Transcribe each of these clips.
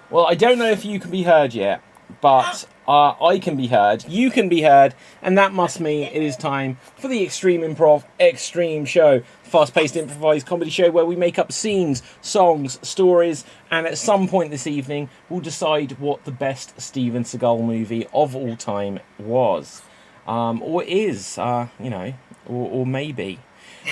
Well, I don't know if you can be heard yet, but I can be heard, you can be heard, and that must mean it is time for the Extreme Improv Extreme Show, fast-paced improvised comedy show where we make up scenes, songs, stories, and at some point this evening we'll decide what the best Steven Seagal movie of all time was, or is, or maybe.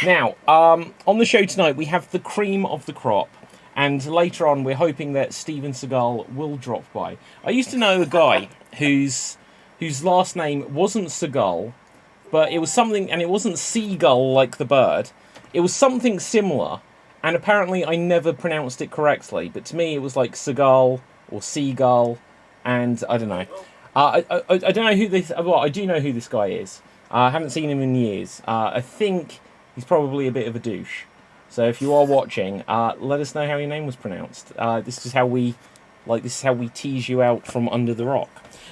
Now, on the show tonight we have the cream of the crop. And later on, we're hoping that Steven Seagal will drop by. I used to know a guy whose last name wasn't Seagal, but it was something, and it wasn't seagull like the bird. It was something similar, and apparently I never pronounced it correctly. But to me, it was like Seagal or seagull, and I don't know. I don't know who this. Well, I do know who this guy is. I haven't seen him in years. I think he's probably a bit of a douche. So if you are watching, let us know how your name was pronounced. This is how we tease you out from under the rock.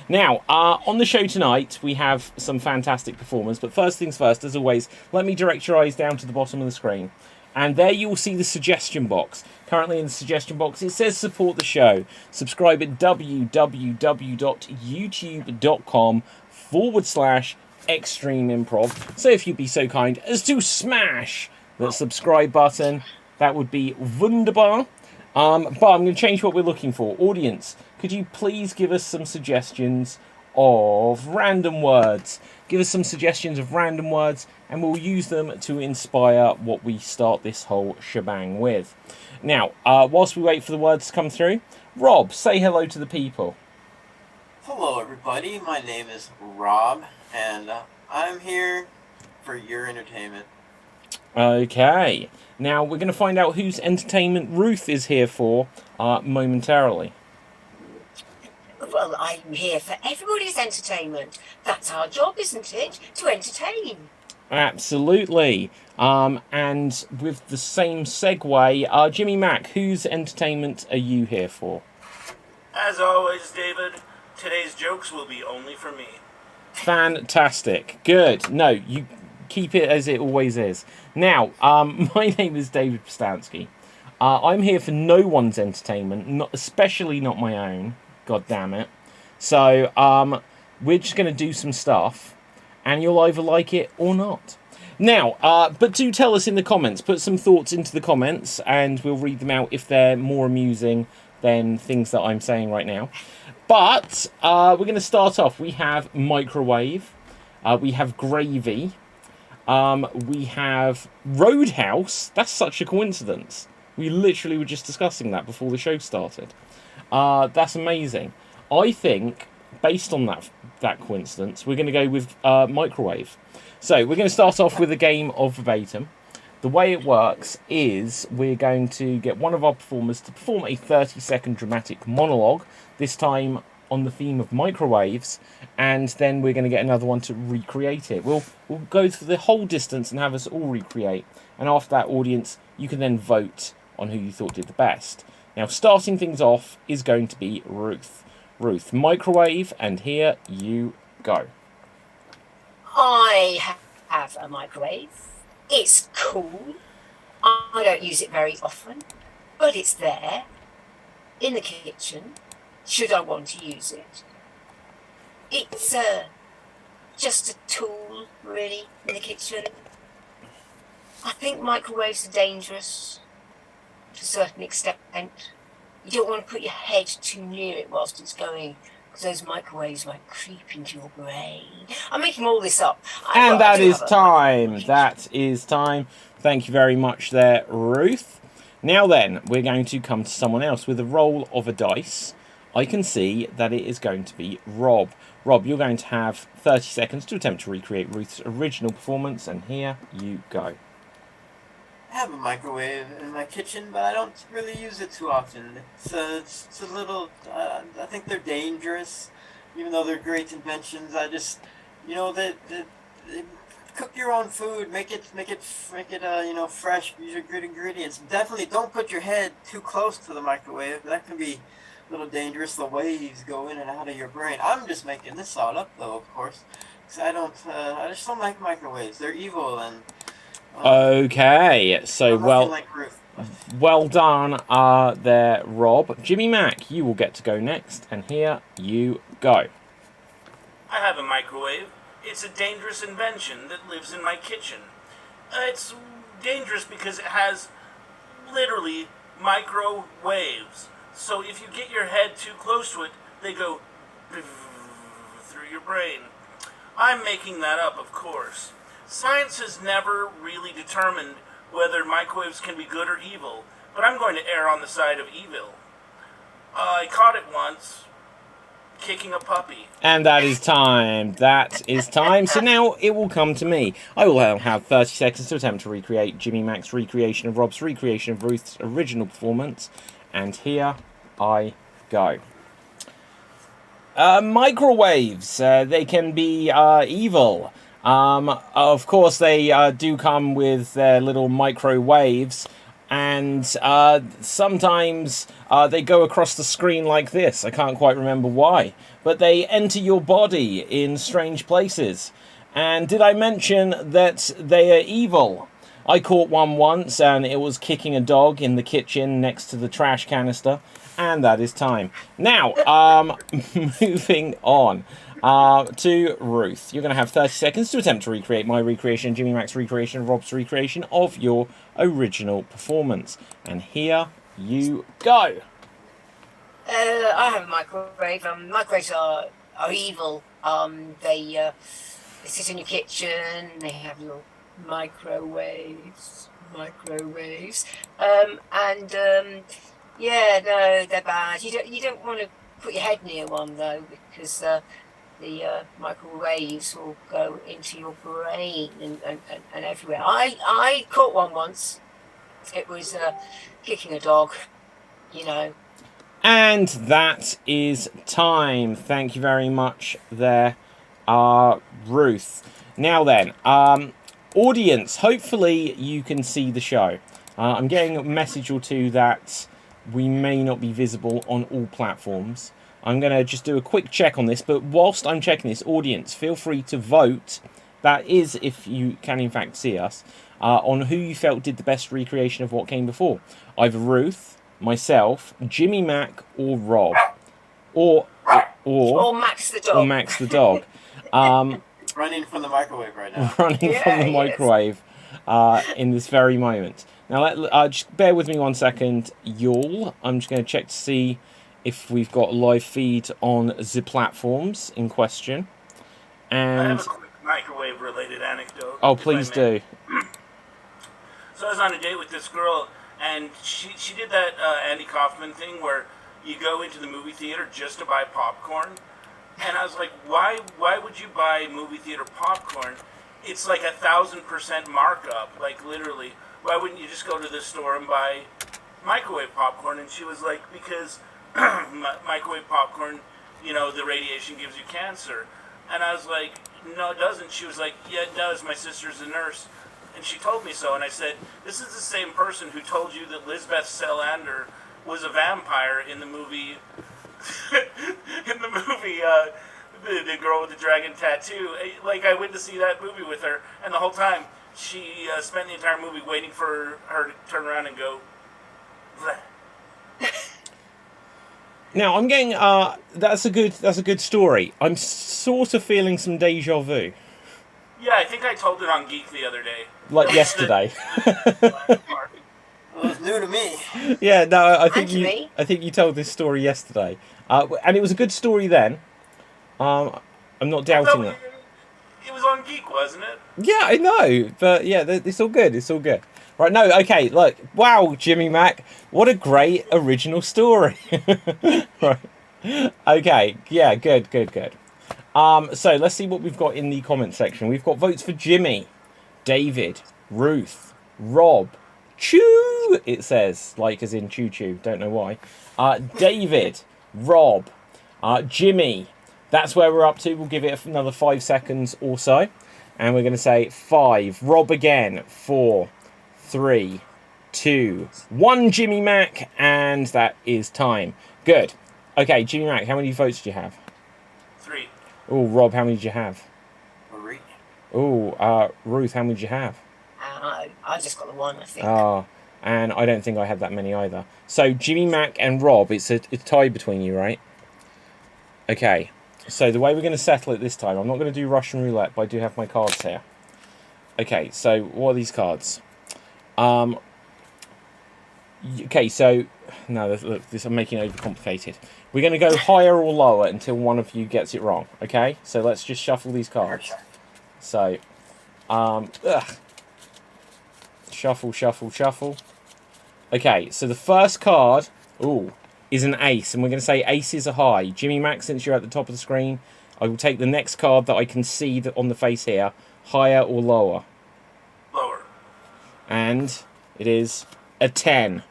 Now, on the show tonight, we have some fantastic performers. But first things first, as always, let me direct your eyes down to the bottom of the screen. And there you will see the suggestion box. Currently in the suggestion box, it says support the show. Subscribe at www.youtube.com/Extreme Improv. So if you'd be so kind as to smash that subscribe button, that would be wunderbar. But I'm going to change what we're looking for. Audience, could you please give us some suggestions of random words? Give us some suggestions of random words, and we'll use them to inspire what we start this whole shebang with. Now, whilst we wait for the words to come through, Rob, say hello to the people. Hello, everybody. My name is Rob, and I'm here for your entertainment. Okay, now we're going to find out whose entertainment Ruth is here for momentarily. Well, I'm here for everybody's entertainment. That's our job, isn't it? To entertain. Absolutely. And with the same segue, Jimmy Mack, whose entertainment are you here for? As always, David, today's jokes will be only for me. Fantastic. Good. No, you keep it as it always is. Now, my name is David Postansky. I'm here for no one's entertainment, especially not my own. God damn it. So, we're just going to do some stuff, and you'll either like it or not. Now, but do tell us in the comments. Put some thoughts into the comments, and we'll read them out if they're more amusing than things that I'm saying right now. But we're going to start off. We have microwave. We have gravy. We have Roadhouse. That's such a coincidence. We literally were just discussing that before the show started. That's amazing. I think, based on that coincidence, we're going to go with microwave. So we're going to start off with a game of verbatim. The way it works is we're going to get one of our performers to perform a 30-second dramatic monologue, this time on the theme of microwaves, and then we're going to get another one to recreate it. We'll go for the whole distance and have us all recreate, and after that, audience, you can then vote on who you thought did the best. Now, starting things off is going to be Ruth. Ruth, microwave, and here you go. I have a microwave. It's cool. I don't use it very often, but it's there in the kitchen should I want to use it. It's just a tool, really, in the kitchen. I think microwaves are dangerous to a certain extent. You don't want to put your head too near it whilst it's going, because those microwaves might creep into your brain. I'm making all this up. And that is time. That is time. Thank you very much there, Ruth. Now then, we're going to come to someone else with a roll of a dice. I can see that it is going to be Rob. Rob, you're going to have 30 seconds to attempt to recreate Ruth's original performance, and here you go. I have a microwave in my kitchen, but I don't really use it too often. It's a little, I think they're dangerous, even though they're great inventions. I just, they cook your own food, make it, fresh, use your good ingredients. Definitely don't put your head too close to the microwave. That can be a little dangerous. The waves go in and out of your brain. I'm just making this all up, though, of course, because I just don't like microwaves. They're evil, and okay, so well, like Ruth. Well done there, Rob. Jimmy Mac, you will get to go next, and here you go. I have a microwave. It's a dangerous invention that lives in my kitchen. It's dangerous because it has literally microwaves. So if you get your head too close to it, they go through your brain. I'm making that up, of course. Science has never really determined whether microwaves can be good or evil, but I'm going to err on the side of evil. I caught it once, kicking a puppy. And that is time. That is time. So now it will come to me. I will have 30 seconds to attempt to recreate Jimmy Mac's recreation of Rob's recreation of Ruth's original performance. And here I go. Microwaves. They can be evil. Of course, they do come with their little microwaves. And sometimes they go across the screen like this. I can't quite remember why. But they enter your body in strange places. And did I mention that they are evil? I caught one once, and it was kicking a dog in the kitchen next to the trash canister. And that is time. Now, moving on to Ruth. You're going to have 30 seconds to attempt to recreate my recreation, Jimmy Mac's recreation, Rob's recreation of your original performance. And here you go. I have a microwave. Microwaves are evil. They sit in your kitchen. They have little microwaves. Yeah, no, they're bad. You don't want to put your head near one though, because the microwaves will go into your brain and everywhere. I caught one once. It was kicking a dog, you know. And that is time. Thank you very much there, Ruth. Now then, audience, hopefully you can see the show. I'm getting a message or two that we may not be visible on all platforms. I'm going to just do a quick check on this, but whilst I'm checking this, audience, feel free to vote. That is, if you can in fact see us, on who you felt did the best recreation of what came before. Either Ruth, myself, Jimmy Mac, or Rob. Or Max the dog. Or Max the dog. Running from the microwave right now. Running from the microwave in this very moment. Now, just bear with me 1 second, y'all. I'm just going to check to see if we've got a live feed on the platforms in question. And I have a quick microwave-related anecdote. oh, please do. So I was on a date with this girl, and she did that Andy Kaufman thing where you go into the movie theater just to buy popcorn. And I was like, why would you buy movie theater popcorn? It's like 1,000% markup, like literally. Why wouldn't you just go to the store and buy microwave popcorn? And she was like, because microwave popcorn, you know, the radiation gives you cancer. And I was like, no, it doesn't. She was like, yeah, it does. My sister's a nurse. And she told me so. And I said, this is the same person who told you that Lisbeth Salander was a vampire in the movie, the girl with the dragon tattoo. Like, I went to see that movie with her, and the whole time, she spent the entire movie waiting for her to turn around and go, bleh. Now, I'm getting, that's a good story. I'm sort of feeling some deja vu. Yeah, I think I told it on Geek the other day. Like yesterday. Well, it's new to me. Yeah, no, I think you told this story yesterday. And it was a good story then. I'm not doubting that. It was on Geek, wasn't it? Yeah, I know. But yeah, it's all good. It's all good. Right, no, okay, look. Wow, Jimmy Mac. What a great original story. Right. Okay, yeah, good. So let's see what we've got in the comment section. We've got votes for Jimmy, David, Ruth, Rob, Choo, it says, like as in choo-choo, don't know why. David, Rob, Jimmy. That's where we're up to. We'll give it another 5 seconds or so. And we're going to say 5. Rob again. 4, 3, 2, 1. Jimmy Mac. And that is time. Good. Okay, Jimmy Mac, how many votes do you have? 3. Oh, Rob, how many did you have? 3. Oh, Ruth, how many did you have? I just got the one, I think. Ah, And I don't think I had that many either. So Jimmy, Mac, and Rob, it's a tie between you, right? Okay. So the way we're going to settle it this time, I'm not going to do Russian roulette, but I do have my cards here. Okay, so what are these cards? Okay, so no, look, this I'm making it overcomplicated. We're going to go higher or lower until one of you gets it wrong. Okay, so let's just shuffle these cards. So, shuffle, shuffle, shuffle. Okay, so the first card, is an ace, and we're going to say aces are high. Jimmy Mac, since you're at the top of the screen, I will take the next card that I can see that on the face here, higher or lower. Lower. And it is a 10.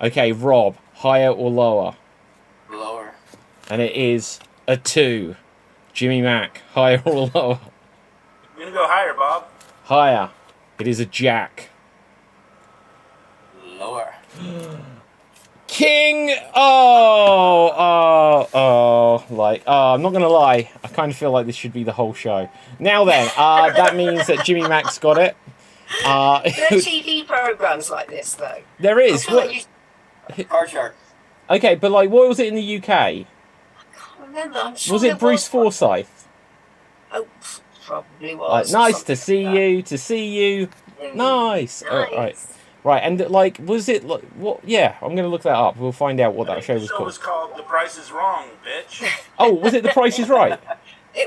Okay, Rob, higher or lower? Lower. And it is a 2. Jimmy Mac, higher or lower? I'm gonna go higher, Bob. Higher. It is a jack. Lower. King! I'm not gonna lie, I kind of feel like this should be the whole show. Now then, that means that Jimmy Mac's got it. There are TV programs like this, though. There is. I feel like Card Shark. Okay, but like, what was it in the UK? I can't remember. I'm sure Was there it Bruce one. Forsyth? Oh, probably was. or Nice something to see like that. you. To see you. Nice. Nice. Right, and like, was it like what? Yeah, I'm gonna look that up. We'll find out what that show was The show called. was called The Price is Wrong, bitch. Oh, was it The Price is Right?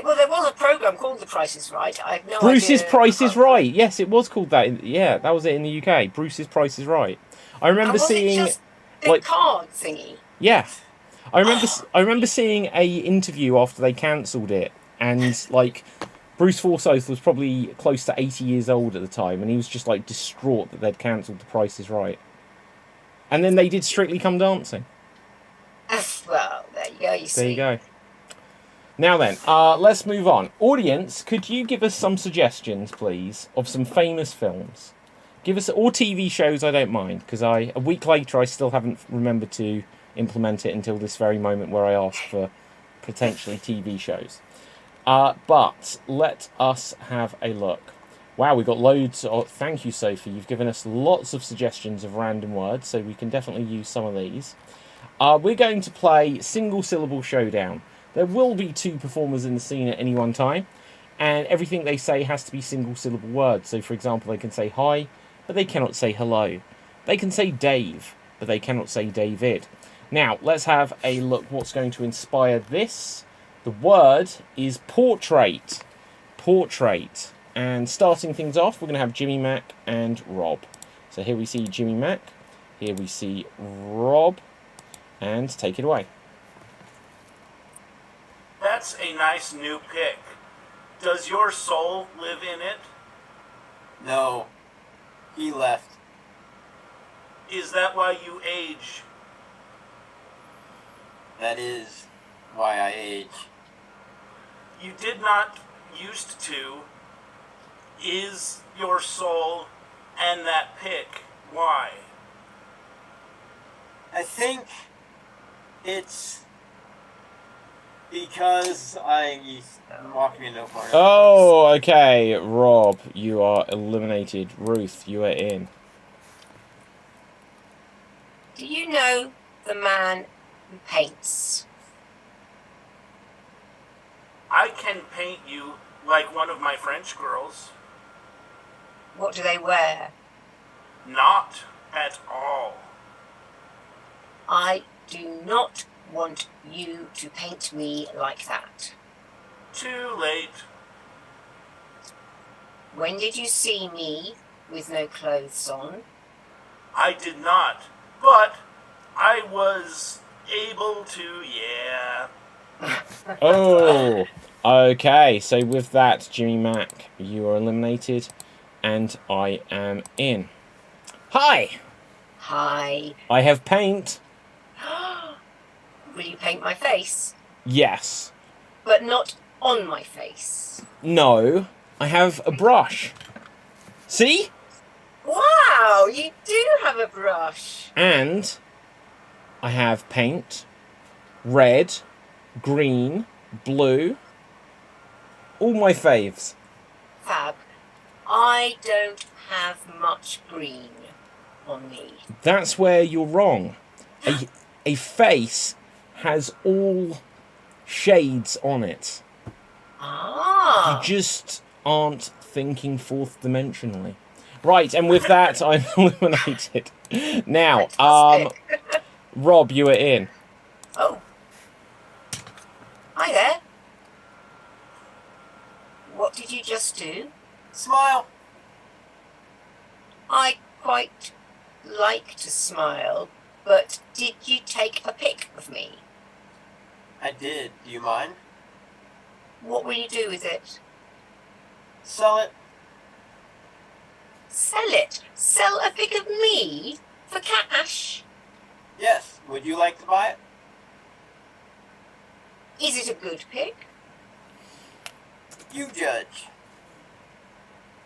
Well, there was a program called The Price is Right. I have no Bruce's idea. Price is Right. Yes, it was called that. Yeah, that was it in the UK. Bruce's Price is Right. I remember And was seeing. it just the like- card thingy? Yeah, I remember seeing a interview after they cancelled it, and like Bruce Forsyth was probably close to 80 years old at the time, and he was just like distraught that they'd cancelled The Price is Right. And then they did Strictly Come Dancing. Well, there you go. You see. There you go. Now then, let's move on. Audience, could you give us some suggestions, please, of some famous films? Give us, or TV shows, I don't mind, because a week later I still haven't remembered to implement it until this very moment where I ask for potentially TV shows. But let us have a look. Wow, we've got loads of... Thank you, Sophie. You've given us lots of suggestions of random words, so we can definitely use some of these. We're going to play single syllable Showdown. There will be 2 performers in the scene at any one time, and everything they say has to be single syllable words. So, for example, they can say hi, but they cannot say hello. They can say Dave, but they cannot say David. Now, let's have a look what's going to inspire this. The word is portrait. Portrait. And starting things off, we're going to have Jimmy Mac and Rob. So here we see Jimmy Mac. Here we see Rob. And take it away. That's a nice new pick. Does your soul live in it? No. He left. Is that why you age? That is why I age. You did not used to. Is your soul and that pick? Why? I think it's because I'm walking into a corner. Oh, okay. Rob, you are eliminated. Ruth, you are in. Do you know the man who paints? I can paint you like one of my French girls. What do they wear? Not at all. I do not want you to paint me like that. Too late. When did you see me with no clothes on? I did not. But I was able to, yeah. Oh, okay. So with that, Jimmy Mac, you are eliminated, and I am in. Hi, Hi. I have paint. Will you paint my face? Yes. But not on my face. No, I have a brush. See? Wow, you do have a brush. And I have paint, red, green, blue, all my faves. Fab. I don't have much green. on me. That's where you're wrong. A face has all shades on it. Ah. You just aren't thinking fourth dimensionally. Right, and with that, I'm eliminated. Now, Fantastic. Rob, you are in. Oh. Hi there. What did you just do? Smile. I quite like to smile, but did you take a pic of me? I did. Do you mind? What will you do with it? Sell it. Sell it? Sell a pic of me for cash? Yes. Would you like to buy it? Is it a good pic? You judge.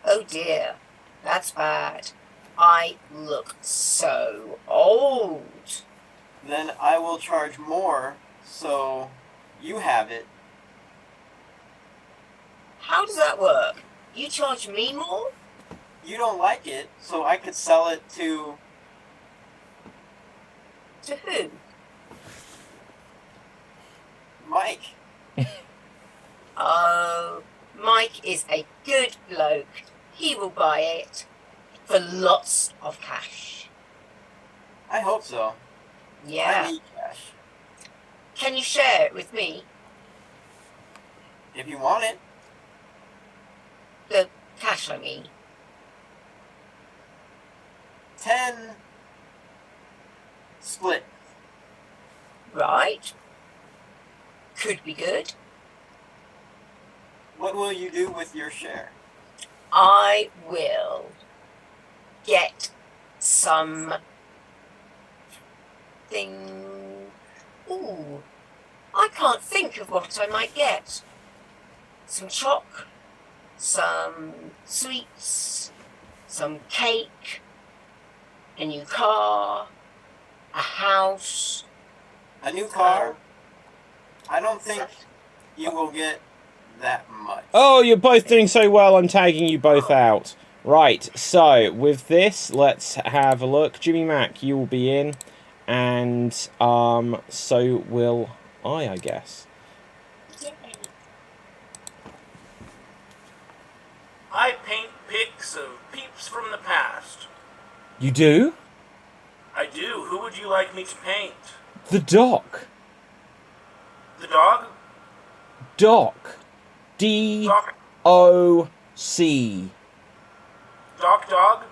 Oh dear, that's bad. I look so old. Then I will charge more, so you have it. How does that work? You charge me more? You don't like it, so I could sell it to... To who? Mike. Oh, Mike is a good bloke. He will buy it for lots of cash. I hope so. Yeah. I need cash. Can you share it with me? If you want it. The cash, I mean. 10 split. Right. Could be good. What will you do with your share? I will get some thing. Ooh, I can't think of what I might get. Some chalk, some sweets, some cake, a new car, a house. A new car? I don't think you will get that much. Oh, you're both doing so well, I'm tagging you both out. Right, so with this, let's have a look. Jimmy Mac, you will be in, and so will I guess. Yay. I paint pics of peeps from the past. You do? I do. Who would you like me to paint? The Doc. The dog? Doc. D-O-C. Doc dog?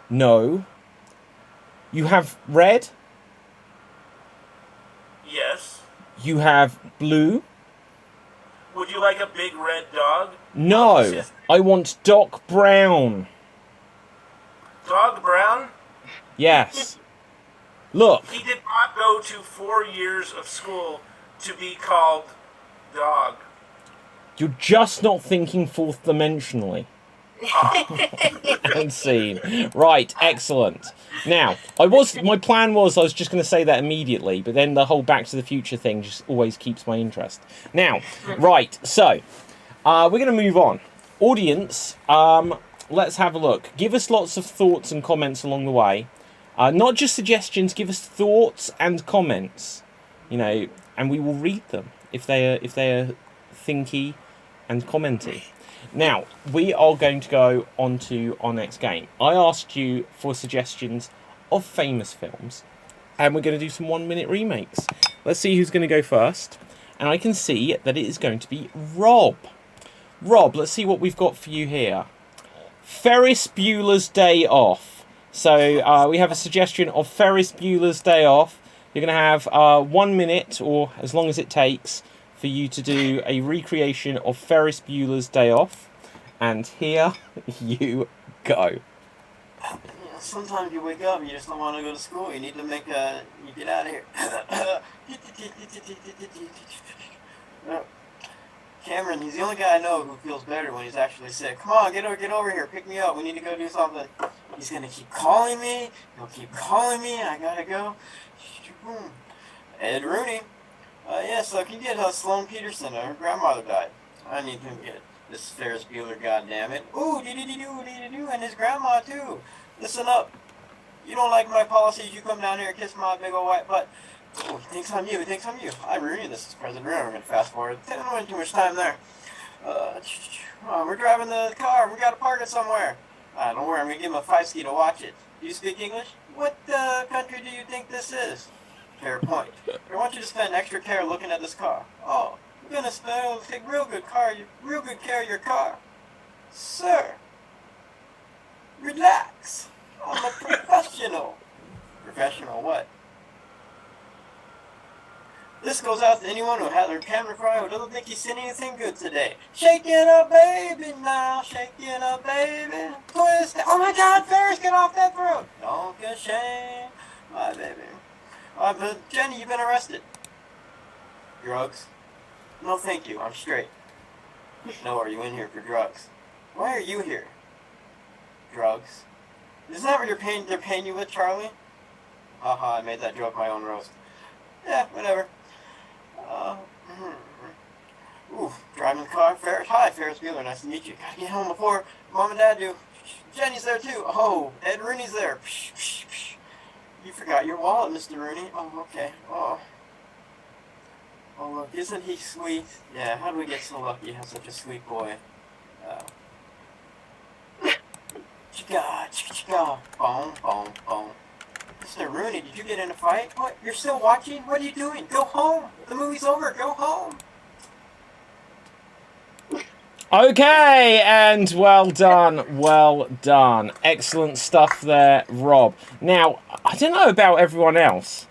No. You have red. Yes. You have blue. Would you like a big red dog? No. I want Doc Brown. Dog Brown? Yes. Look. He did not go to 4 years of school to be called Dog. You're just not thinking fourth dimensionally. And scene. Right, excellent. Now, my plan was I was just going to say that immediately, but then the whole Back to the Future thing just always keeps my interest. Now, right, so we're going to move on. Audience, let's have a look. Give us lots of thoughts and comments along the way. Not just suggestions, give us thoughts and comments. You know, and we will read them if they are thinky and commenty. Now, we are going to go on to our next game. I asked you for suggestions of famous films, and we're going to do some 1-minute remakes. Let's see who's going to go first. And I can see that it is going to be Rob. Rob, let's see what we've got for you here. Ferris Bueller's Day Off. So we have a suggestion of Ferris Bueller's Day Off. You're going to have 1 minute, or as long as it takes, for you to do a recreation of Ferris Bueller's Day Off. And here you go. Sometimes you wake up and you just don't want to go to school. You need to you get out of here. Cameron, he's the only guy I know who feels better when he's actually sick. Come on, get over here. Pick me up. We need to go do something. He's going to keep calling me. He'll keep calling me. I got to go. Ed Rooney. Yes, can you get Sloane Peterson? Her grandmother died. I need to get this Ferris Bueller, goddammit. Ooh, dee-dee-dee-doo, and his grandma, too. Listen up. You don't like my policies, you come down here and kiss my big old white butt. Oh, he thinks I'm you, he thinks I'm you. I'm Rooney, this is President Rooney. We're going to fast forward. Don't waste too much time there. We're driving the car. We got to park it somewhere. Don't worry, I'm going to give him a 5-ski to watch it. Do you speak English? What country do you think this is? Fair point. I want you to spend extra care looking at this car. Oh, you're going to take real good care of your car. Sir, relax. I'm a professional. Professional what? This goes out to anyone who has their camera cry who doesn't think he's seen anything good today. Shake it up, baby, now. Shake it up, baby. Twist it. Oh my God, Ferris, get off that throat. Don't get ashamed, my baby. But Jenny, you've been arrested. Drugs? No, thank you. I'm straight. No, are you in here for drugs? Why are you here? Drugs. Isn't that what they're paying you with, Charlie? Haha, I made that joke my own roast. Yeah, whatever. Driving the car. Hi, Ferris Bueller. Nice to meet you. Gotta get home before Mom and Dad do. Jenny's there too. Oh, Ed Rooney's there. You forgot your wallet, Mr. Rooney. Oh, okay. Oh, look, isn't he sweet? Yeah, how do we get so lucky to have such a sweet boy? Chicka. Boom. Mr. Rooney, did you get in a fight? What? You're still watching? What are you doing? Go home. The movie's over. Go home. Okay, and well done. Excellent stuff there, Rob. Now, I don't know about everyone else,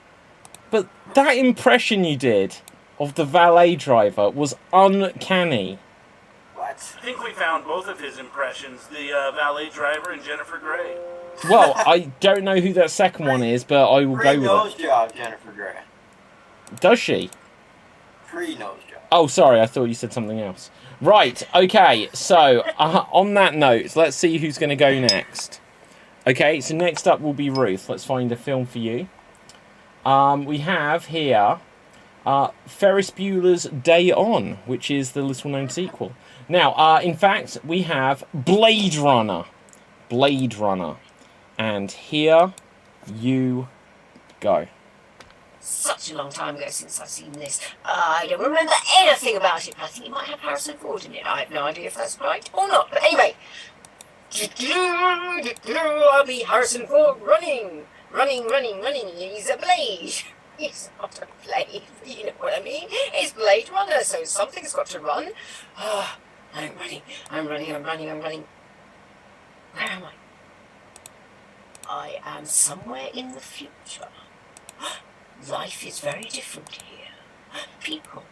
but that impression you did of the valet driver was uncanny. What? I think we found both of his impressions, the valet driver and Jennifer Grey. Well, I don't know who that second one is, but I will go with Pre-nose it. job, Jennifer Grey. Does she? Pre-nose job. Oh, sorry, I thought you said something else. Right, okay, so on that note, let's see who's going to go next. Okay, so next up will be Ruth. Let's find a film for you. We have here Ferris Bueller's Day On, which is the little-known sequel. Now, in fact, we have Blade Runner. And here you go. Such a long time ago since I've seen this. I don't remember anything about it, but I think it might have Harrison Ford in it. I have no idea if that's right or not. But anyway, I'll be Harrison Ford running. He's a blade. He's not a blade, you know what I mean? It's Blade Runner, so something's got to run. I'm running. Where am I? I am somewhere in the future. Life is very different here. People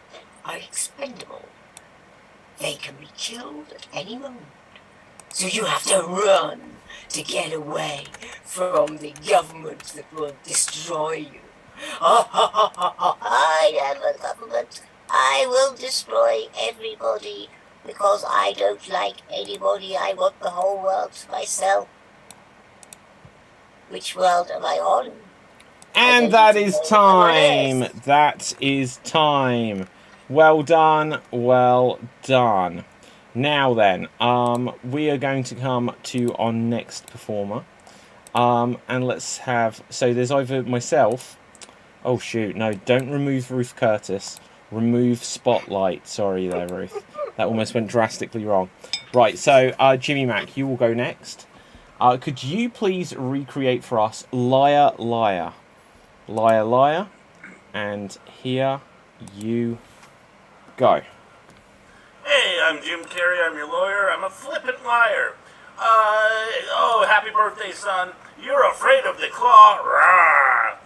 are expendable. They can be killed at any moment. So you have to run to get away from the government that will destroy you. I am a government. I will destroy everybody because I don't like anybody. I want the whole world to myself. Which world am I on? And that is time. That is time. Well done. Now then, we are going to come to our next performer. And let's have... So there's either myself... Oh, shoot. No, don't remove Ruth Curtis. Remove Spotlight. Sorry there, Ruth. That almost went drastically wrong. Right, so Jimmy Mac, you will go next. Could you please recreate for us Liar, Liar? Liar, Liar. And here you go. Hey, I'm Jim Carrey, I'm your lawyer, I'm a flippant liar. Happy birthday, son. You're afraid of the claw? Rawr.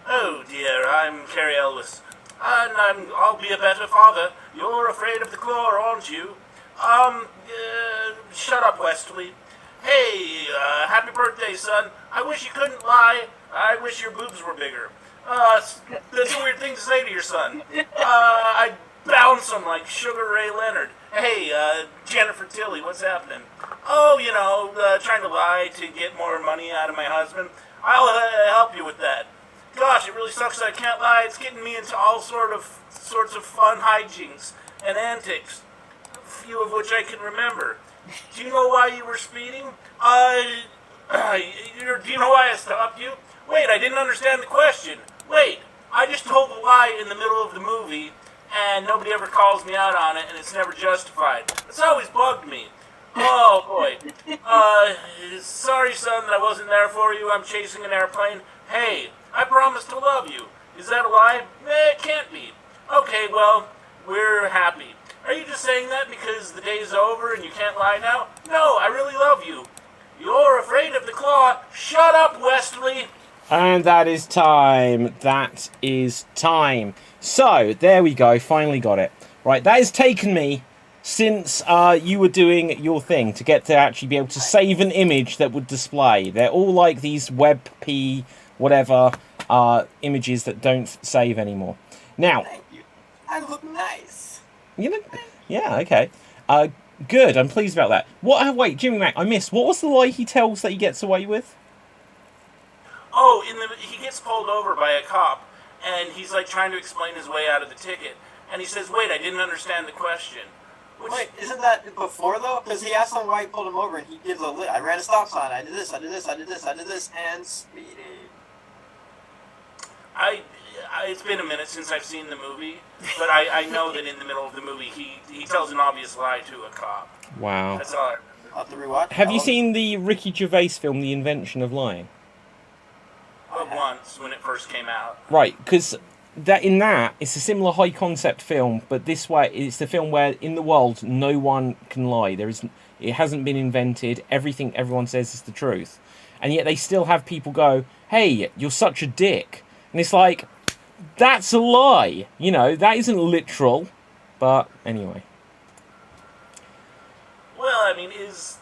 Oh dear, I'm Carrie Elwes. And I'll be a better father. You're afraid of the claw, aren't you? Shut up, Wesley. Hey, happy birthday, son. I wish you couldn't lie. I wish your boobs were bigger. That's a weird thing to say to your son. I bounce him like Sugar Ray Leonard. Hey, Jennifer Tilly, what's happening? Oh, trying to lie to get more money out of my husband. I'll help you with that. Gosh, it really sucks that I can't lie. It's getting me into all sorts of fun hijinks and antics, a few of which I can remember. Do you know why you were speeding? Do you know why I stopped you? Wait, I didn't understand the question. Wait, I just told the lie in the middle of the movie, and nobody ever calls me out on it, and it's never justified. It's always bugged me. Oh, boy. Sorry, son, that I wasn't there for you. I'm chasing an airplane. Hey, I promised to love you. Is that a lie? It can't be. Okay, well, we're happy. Are you just saying that because the day's over and you can't lie now? No, I really love you. You're afraid of the claw. Shut up, Wesley. And that is time. That is time. So, there we go. Finally got it. Right, that has taken me since you were doing your thing to get to actually be able to save an image that would display. They're all like these WebP, whatever, images that don't save anymore. Now, Thank you. I look nice. you know, yeah, okay. Good, I'm pleased about that. Wait, Jimmy Mac, I missed. What was the lie he tells that he gets away with? Oh, he gets pulled over by a cop, and he's like trying to explain his way out of the ticket. And he says, wait, I didn't understand the question. Wait, isn't that before, though? Because he asked him why he pulled him over, and he gives a list. I ran a stop sign, I did this, I did this, I did this, I did this, and speeding. It's been a minute since I've seen the movie, but I know that in the middle of the movie he tells an obvious lie to a cop. Wow. That's all I remember. I'll have to rewatch. Have you seen the Ricky Gervais film, The Invention of Lying? Once, when it first came out. Right, because in that, it's a similar high concept film, but this way, it's the film where in the world, no one can lie. It hasn't been invented. Everything everyone says is the truth. And yet they still have people go, hey, you're such a dick. And it's like, that's a lie. You know, that isn't literal. But anyway. Well, I mean, is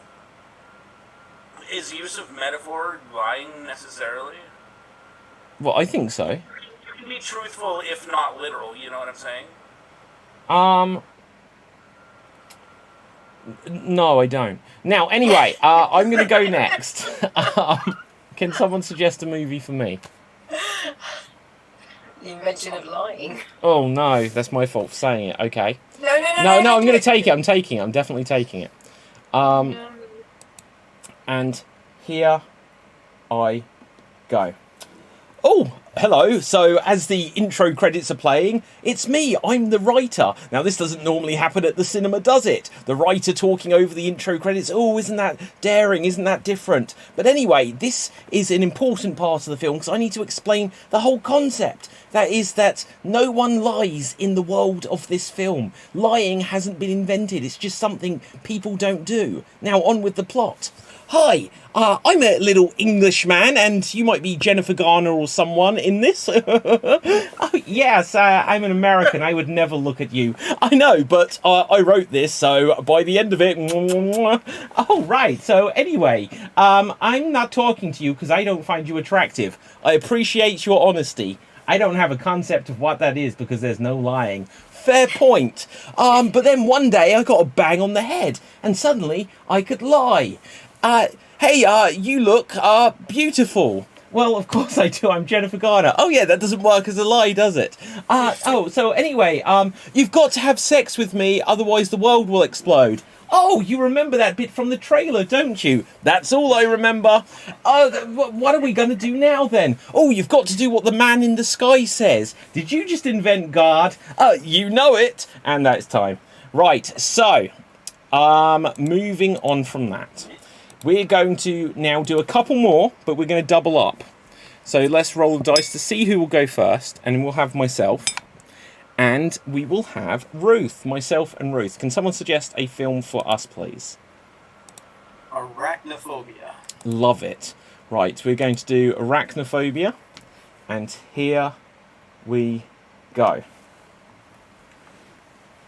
use of metaphor lying necessarily? Well, I think so. You can be truthful if not literal, you know what I'm saying? No, I don't. Now, anyway, I'm going to go next. Can someone suggest a movie for me? The Invention of Lying. Oh, no, that's my fault for saying it. Okay. No, I'm going to take it. I'm taking it. I'm definitely taking it. And here I go. Oh, hello. So, as the intro credits are playing, it's me. I'm the writer. Now, this doesn't normally happen at the cinema, does it? The writer talking over the intro credits. Oh, isn't that daring? Isn't that different? But anyway, this is an important part of the film because I need to explain the whole concept. That is that no one lies in the world of this film. Lying hasn't been invented. It's just something people don't do. Now, on with the plot. Hi, I'm a little Englishman, and you might be Jennifer Garner or someone in this. Oh, yes, I'm an American. I would never look at you. I know, but I wrote this, so by the end of it... Oh, right. So anyway, I'm not talking to you because I don't find you attractive. I appreciate your honesty. I don't have a concept of what that is because there's no lying. Fair point. But then one day I got a bang on the head, and suddenly I could lie. Hey, you look beautiful. Well, of course I do. I'm Jennifer Garner. Oh, yeah, that doesn't work as a lie, does it? So anyway, you've got to have sex with me, otherwise the world will explode. Oh, you remember that bit from the trailer, don't you? That's all I remember. What are we going to do now, then? Oh, you've got to do what the man in the sky says. Did you just invent God? You know it. And that's time. Right, so, moving on from that. We're going to now do a couple more, but we're going to double up. So let's roll the dice to see who will go first, and we'll have myself. And we will have Ruth, myself and Ruth. Can someone suggest a film for us, please? Arachnophobia. Love it. Right, we're going to do Arachnophobia. And here we go.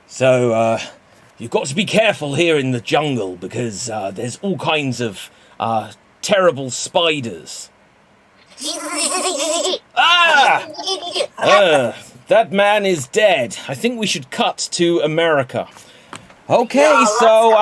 So, you've got to be careful here in the jungle because there's all kinds of terrible spiders. That man is dead. I think we should cut to America. Okay, so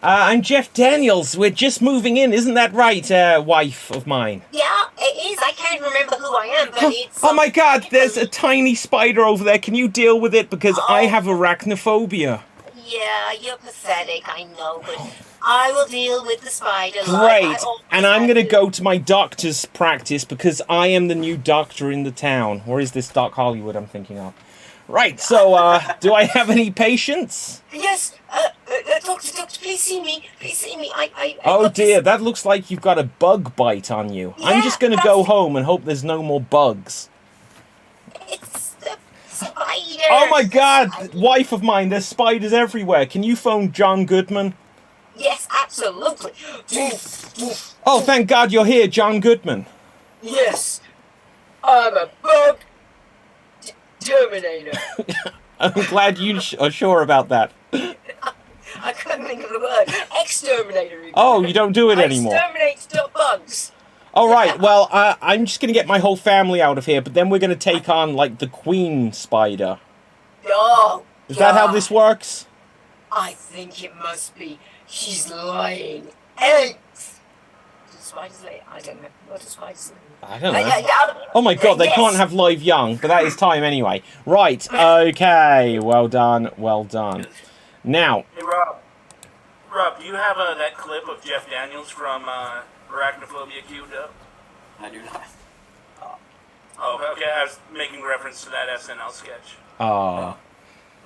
I'm Jeff Daniels. We're just moving in, isn't that right, wife of mine? Yeah, it is. I can't remember who I am, but it's... Oh my god, there's a tiny spider over there. Can you deal with it? Because I have arachnophobia. Yeah, you're pathetic, I know, but I will deal with the spider. Great. And I'm going to go to my doctor's practice because I am the new doctor in the town. Or is this Doc Hollywood I'm thinking of? Right, so, do I have any patients? Yes, doctor, please see me. Please see me. Oh dear, that looks like you've got a bug bite on you. Yeah, I'm just going to go home and hope there's no more bugs. It's the spider. Oh my god, wife of mine, there's spiders everywhere. Can you phone John Goodman? Yes, absolutely. Oh, thank God you're here, John Goodman. Yes, I'm a bug terminator. I'm glad you are sure about that. I couldn't think of the word. Exterminator. Oh, you don't do it anymore. Exterminate bugs. All right, well, I'm just going to get my whole family out of here, but then we're going to take on, like, the queen spider. Oh, Is that how this works? I think it must be. She's laying eggs. Do spiders lay? I don't know. What do spiders lay? I don't know. Oh my god, they can't have live young, but that is time anyway. Right, okay, well done, well done. Now... Hey, Rob, do you have that clip of Jeff Daniels from Arachnophobia queued up? I do not. Oh, okay, I was making reference to that SNL sketch. Ah.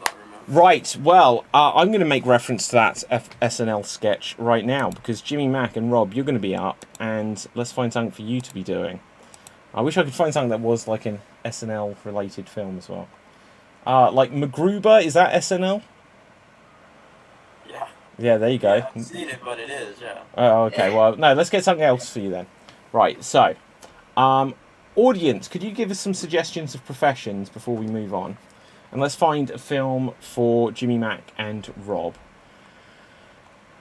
Don't remember. Right, well, I'm going to make reference to that SNL sketch right now, because Jimmy Mack and Rob, you're going to be up, and let's find something for you to be doing. I wish I could find something that was like an SNL-related film as well. Like MacGruber, is that SNL? Yeah. Yeah, there you go. I haven't seen it, but it is, yeah. Oh, okay, well, no, let's get something else for you then. Right, so, audience, could you give us some suggestions of professions before we move on? And let's find a film for Jimmy Mack and Rob.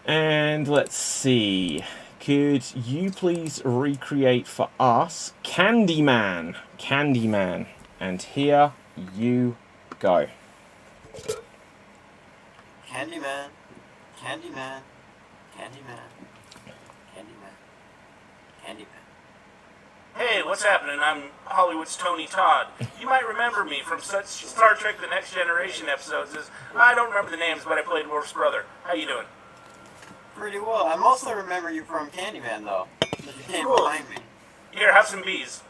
And let's see. Could you please recreate for us Candyman? Candyman. And here you go. Candyman. Candyman. Candyman. Candyman. Candyman. Hey, what's happening? I'm Hollywood's Tony Todd. You might remember me from such Star Trek The Next Generation episodes as, I don't remember the names, but I played Worf's brother. How you doing? Pretty well. I mostly remember you from Candyman, though. You came Cool. behind me. Here, have some bees.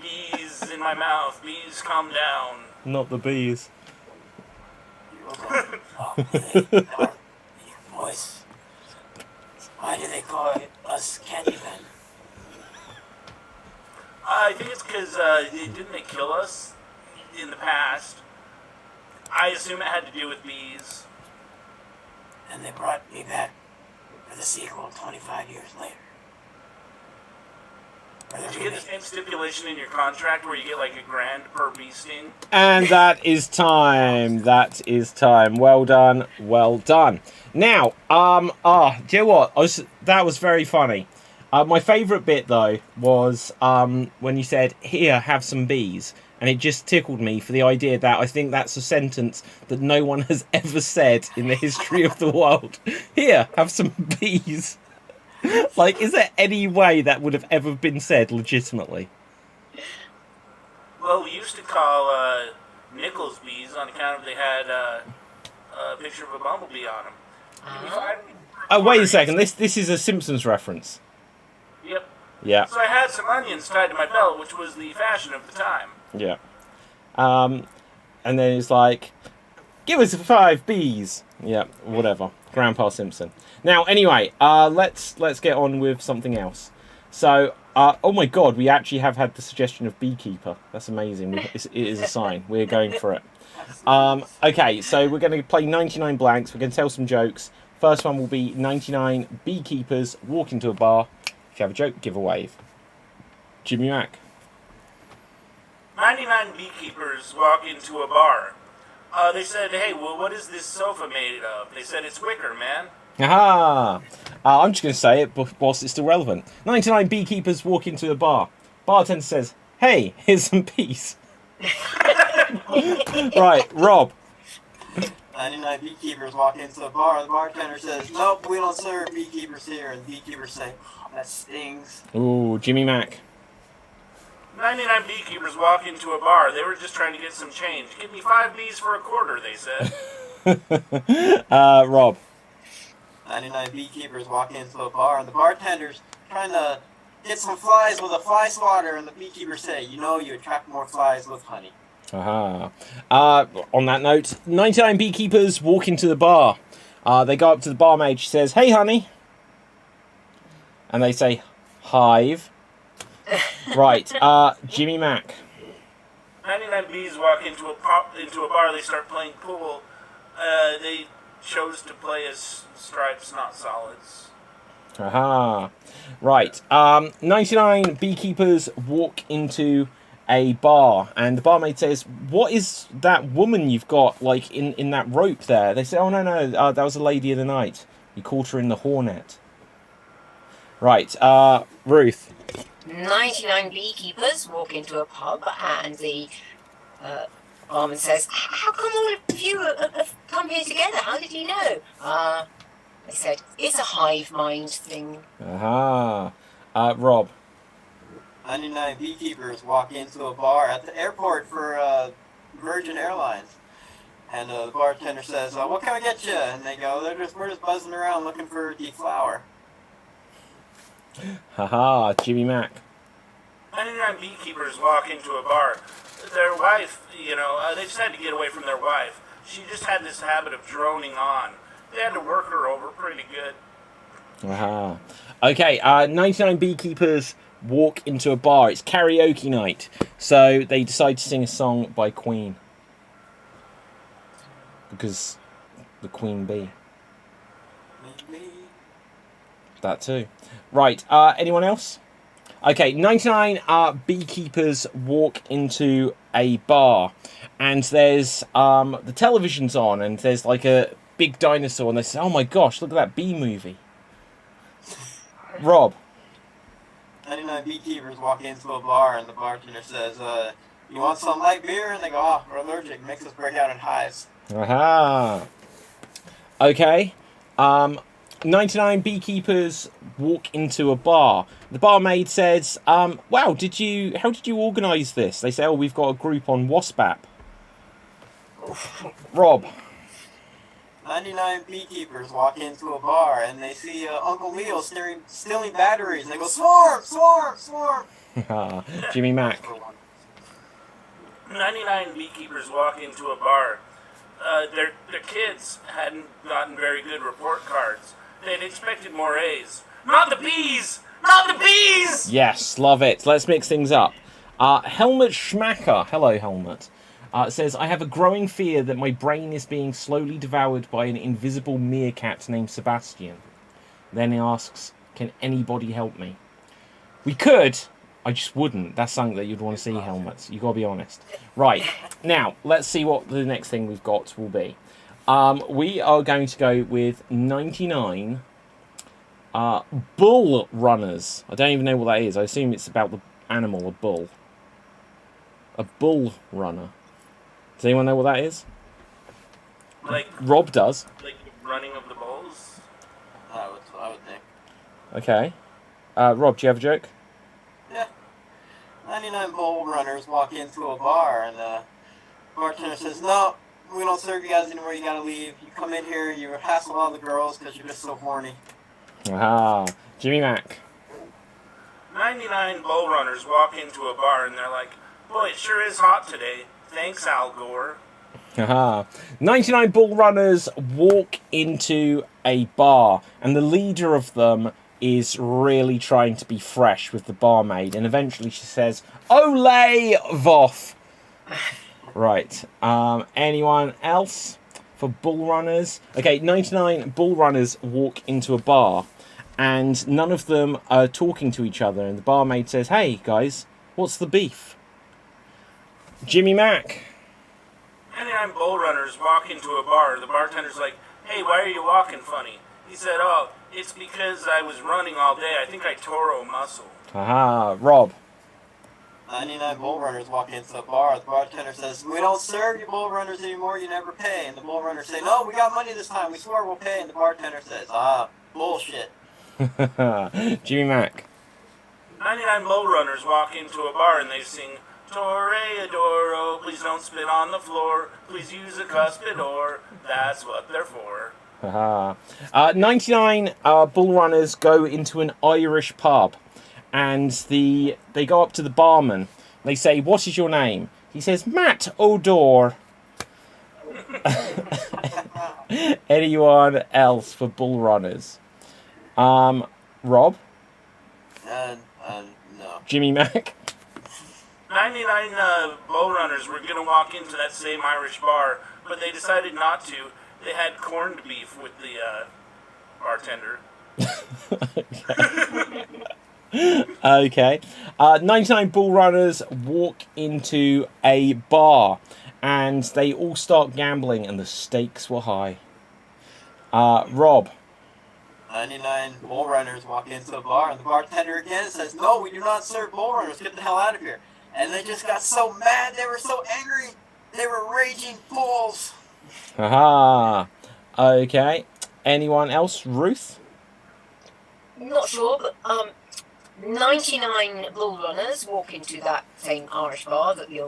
Bees in my mouth. Bees, calm down. Not the bees. Voice. Why do they call us Candyman? I think it's because didn't they kill us in the past? I assume it had to do with bees. And they brought me back for the sequel 25 years later. Did you get the same stipulation in your contract where you get like $1,000 per bee sting? And that is time. That is time. Well done. Well done. Now, do you know what? That was very funny. My favourite bit, though, was when you said, here, have some bees. And it just tickled me for the idea that I think that's a sentence that no one has ever said in the history of the world. Here, have some bees. Like, is there any way that would have ever been said legitimately? Well, we used to call Nichols bees on account of they had a picture of a bumblebee on them. Oh, wait a second. This is a Simpsons reference. Yep. Yeah. So I had some onions tied to my belt, which was the fashion of the time. Yeah. And then it's like, give us 5 bees. Yeah, whatever. Grandpa Simpson. Now, anyway, let's get on with something else. So, oh my god, we actually have had the suggestion of beekeeper. That's amazing. It is a sign. We're going for it. Okay, so we're going to play 99 blanks. We're going to tell some jokes. First one will be 99 beekeepers walk into a bar. If you have a joke, give a wave. Jimmy Mack. 99 beekeepers walk into a bar. They said, hey, well, what is this sofa made of? They said, it's wicker, man. Aha! I'm just going to say it whilst it's still relevant. 99 beekeepers walk into a bar. Bartender says, hey, here's some bees. Right, Rob. 99 beekeepers walk into the bar. The bartender says, nope, we don't serve beekeepers here. And the beekeepers say, oh, that stings. Ooh, Jimmy Mack. 99 beekeepers walk into a bar. They were just trying to get some change. Give me 5 bees for a quarter, they said. Rob. 99 beekeepers walk into a bar, and the bartender's trying to get some flies with a fly swatter, and the beekeepers say, you know, you attract more flies with honey. Aha. On that note, 99 beekeepers walk into the bar. They go up to the barmaid. She says, "Hey, honey." And they say, "Hive." Right. Jimmy Mack. 99 bees walk into a bar. They start playing pool. They chose to play as stripes, not solids. Aha. Right. 99 beekeepers walk into a bar, and the barmaid says, "What is that woman you've got, like, in that rope there?" They say, "Oh, no, that was a lady of the night. You caught her in the hornet." Right. Ruth. 99 beekeepers walk into a pub, and the barman says, "How come all of you have come here together? How did you know?" They said, "It's a hive mind thing." Aha. Rob. 99 beekeepers walk into a bar at the airport for Virgin Airlines. And the bartender says, "What can I get you?" And they go, we're just buzzing around looking for deflower. Haha, Jimmy Mack. 99 beekeepers walk into a bar. Their wife, they just had to get away from their wife. She just had this habit of droning on. They had to work her over pretty good. Aha. Okay, 99 beekeepers walk into a bar. It's karaoke night. So they decide to sing a song by Queen. Because the Queen Bee. That too. Right, anyone else? Okay, 99 beekeepers walk into a bar, and there's the television's on, and there's like a big dinosaur, and they say, "Oh my gosh, look at that bee movie." Rob. 99 beekeepers walk into a bar, and the bartender says, "You want some light beer?" And they go, "Oh, we're allergic. Makes us break out in hives." Aha. Okay. 99 beekeepers walk into a bar. The barmaid says, "Wow, how did you organise this?" They say, "Oh, we've got a group on WhatsApp." Rob. 99 beekeepers walk into a bar, and they see Uncle Leo stealing batteries. And they go, "Swarm, swarm, swarm." Jimmy Mack. 99 beekeepers walk into a bar. Their kids hadn't gotten very good report cards. They'd expected more A's. Not the bees! Not the bees! Yes, love it. Let's mix things up. Helmut Schmacker. Hello, Helmut. Says, "I have a growing fear that my brain is being slowly devoured by an invisible meerkat named Sebastian." Then he asks, "Can anybody help me?" We could. I just wouldn't. That's something that you'd want to see, Helmut. You got to be honest. Right. Now, let's see what the next thing we've got will be. We are going to go with 99 bull runners. I don't even know what that is. I assume it's about the animal, a bull. A bull runner. Does anyone know what that is? Like Rob does. Like running of the bulls? I would think. Okay. Rob, do you have a joke? Yeah. 99 bull runners walk into a bar, and the bartender says, "No, we don't serve you guys anymore. You gotta leave. You come in here, you hassle all the girls because you're just so horny." Aha. Jimmy Mack. 99 bull runners walk into a bar and they're like, "Boy, it sure is hot today. Thanks, Al Gore." Aha. 99 bull runners walk into a bar, and the leader of them is really trying to be fresh with the barmaid, and eventually she says, "Ole Voff." Right. Anyone else for bull runners? Okay, 99 bull runners walk into a bar, and none of them are talking to each other, and the barmaid says, "Hey, guys, what's the beef?" Jimmy Mack. 99 bull runners walk into a bar. The bartender's like, "Hey, why are you walking funny?" He said, "Oh, it's because I was running all day. I think I tore a muscle." Aha. Rob. 99 bull runners walk into a bar. The bartender says, "We don't serve you bull runners anymore. You never pay." And the bull runners say, "No, we got money this time. We swear we'll pay." And the bartender says, "Bullshit." Jimmy Mack. 99 lowrunners walk into a bar and they sing, Toreadoro, please don't spit on the floor, please use a cuspidor, that's what they're for. 99 bull runners go into an Irish pub, and they go up to the barman. They say, "What is your name?" He says, "Matt O'Dore." Anyone else for bull runners? Rob? No. Jimmy Mac? 99 bull runners were going to walk into that same Irish bar, but they decided not to. They had corned beef with the bartender. Okay. 99 bull runners walk into a bar, and they all start gambling, and the stakes were high. Rob? 99 bull runners walk into a bar, and the bartender again says, "No, we do not serve bull runners. Get the hell out of here." And they just got so mad. They were so angry. They were raging bulls. Okay. Anyone else? Ruth? Not sure, but 99 bull runners walk into that same Irish bar that the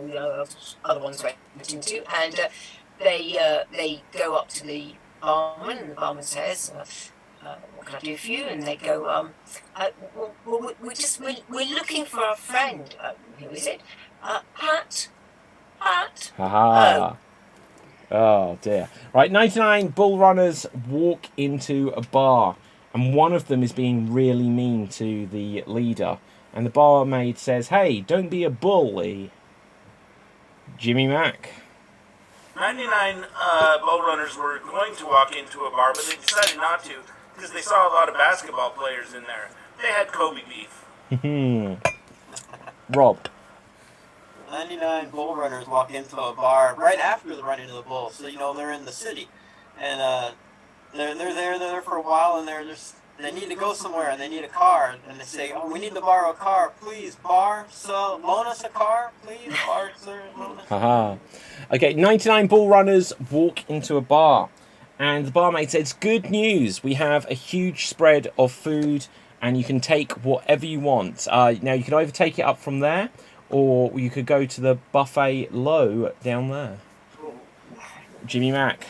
other ones went into, and they go up to the barman, and the barman says, "What can I do for you?" And they go, we're looking for a friend. Who is it? Pat. Oh dear. Right, 99 bull runners walk into a bar, and one of them is being really mean to the leader, and the barmaid says, "Hey, don't be a bully." Jimmy Mac? 99 bull runners were going to walk into a bar, but they decided not to because they saw a lot of basketball players in there. They had Kobe beef. Rob? 99 bull runners walk into a bar right after the running of the bulls, so they're in the city, and they're there for a while, and they need to go somewhere, and they need a car, and they say, "Oh, we need to borrow a car, please, bar, so loan us a car, please, bar, sir, loan us." Okay, 99 bull runners walk into a bar, and the barmaid says, "Good news, we have a huge spread of food, and you can take whatever you want. Now, you can either take it up from there, or you could go to the buffet low down there." Jimmy Mac?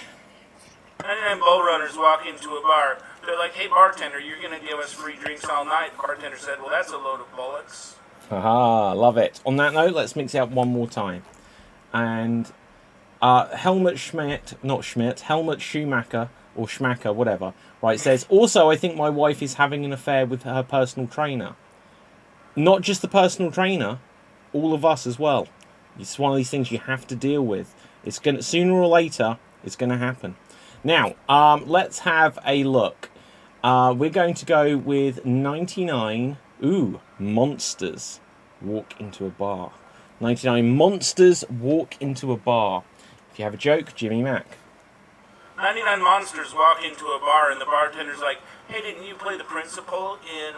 99 bull runners walk into a bar. They're like, "Hey, bartender, you're going to give us free drinks all night." The bartender said, "Well, that's a load of bullets." Love it. On that note, let's mix it up one more time. And Helmut Schumacher, or Schmacker, whatever, right, says, "Also, I think my wife is having an affair with her personal trainer." Not just the personal trainer, all of us as well. It's one of these things you have to deal with. It's gonna, sooner or later, it's going to happen. Now, let's have a look. We're going to go with 99. Monsters walk into a bar. 99 monsters walk into a bar. If you have a joke, Jimmy Mac. 99 monsters walk into a bar, and the bartender's like, "Hey, didn't you play the principal in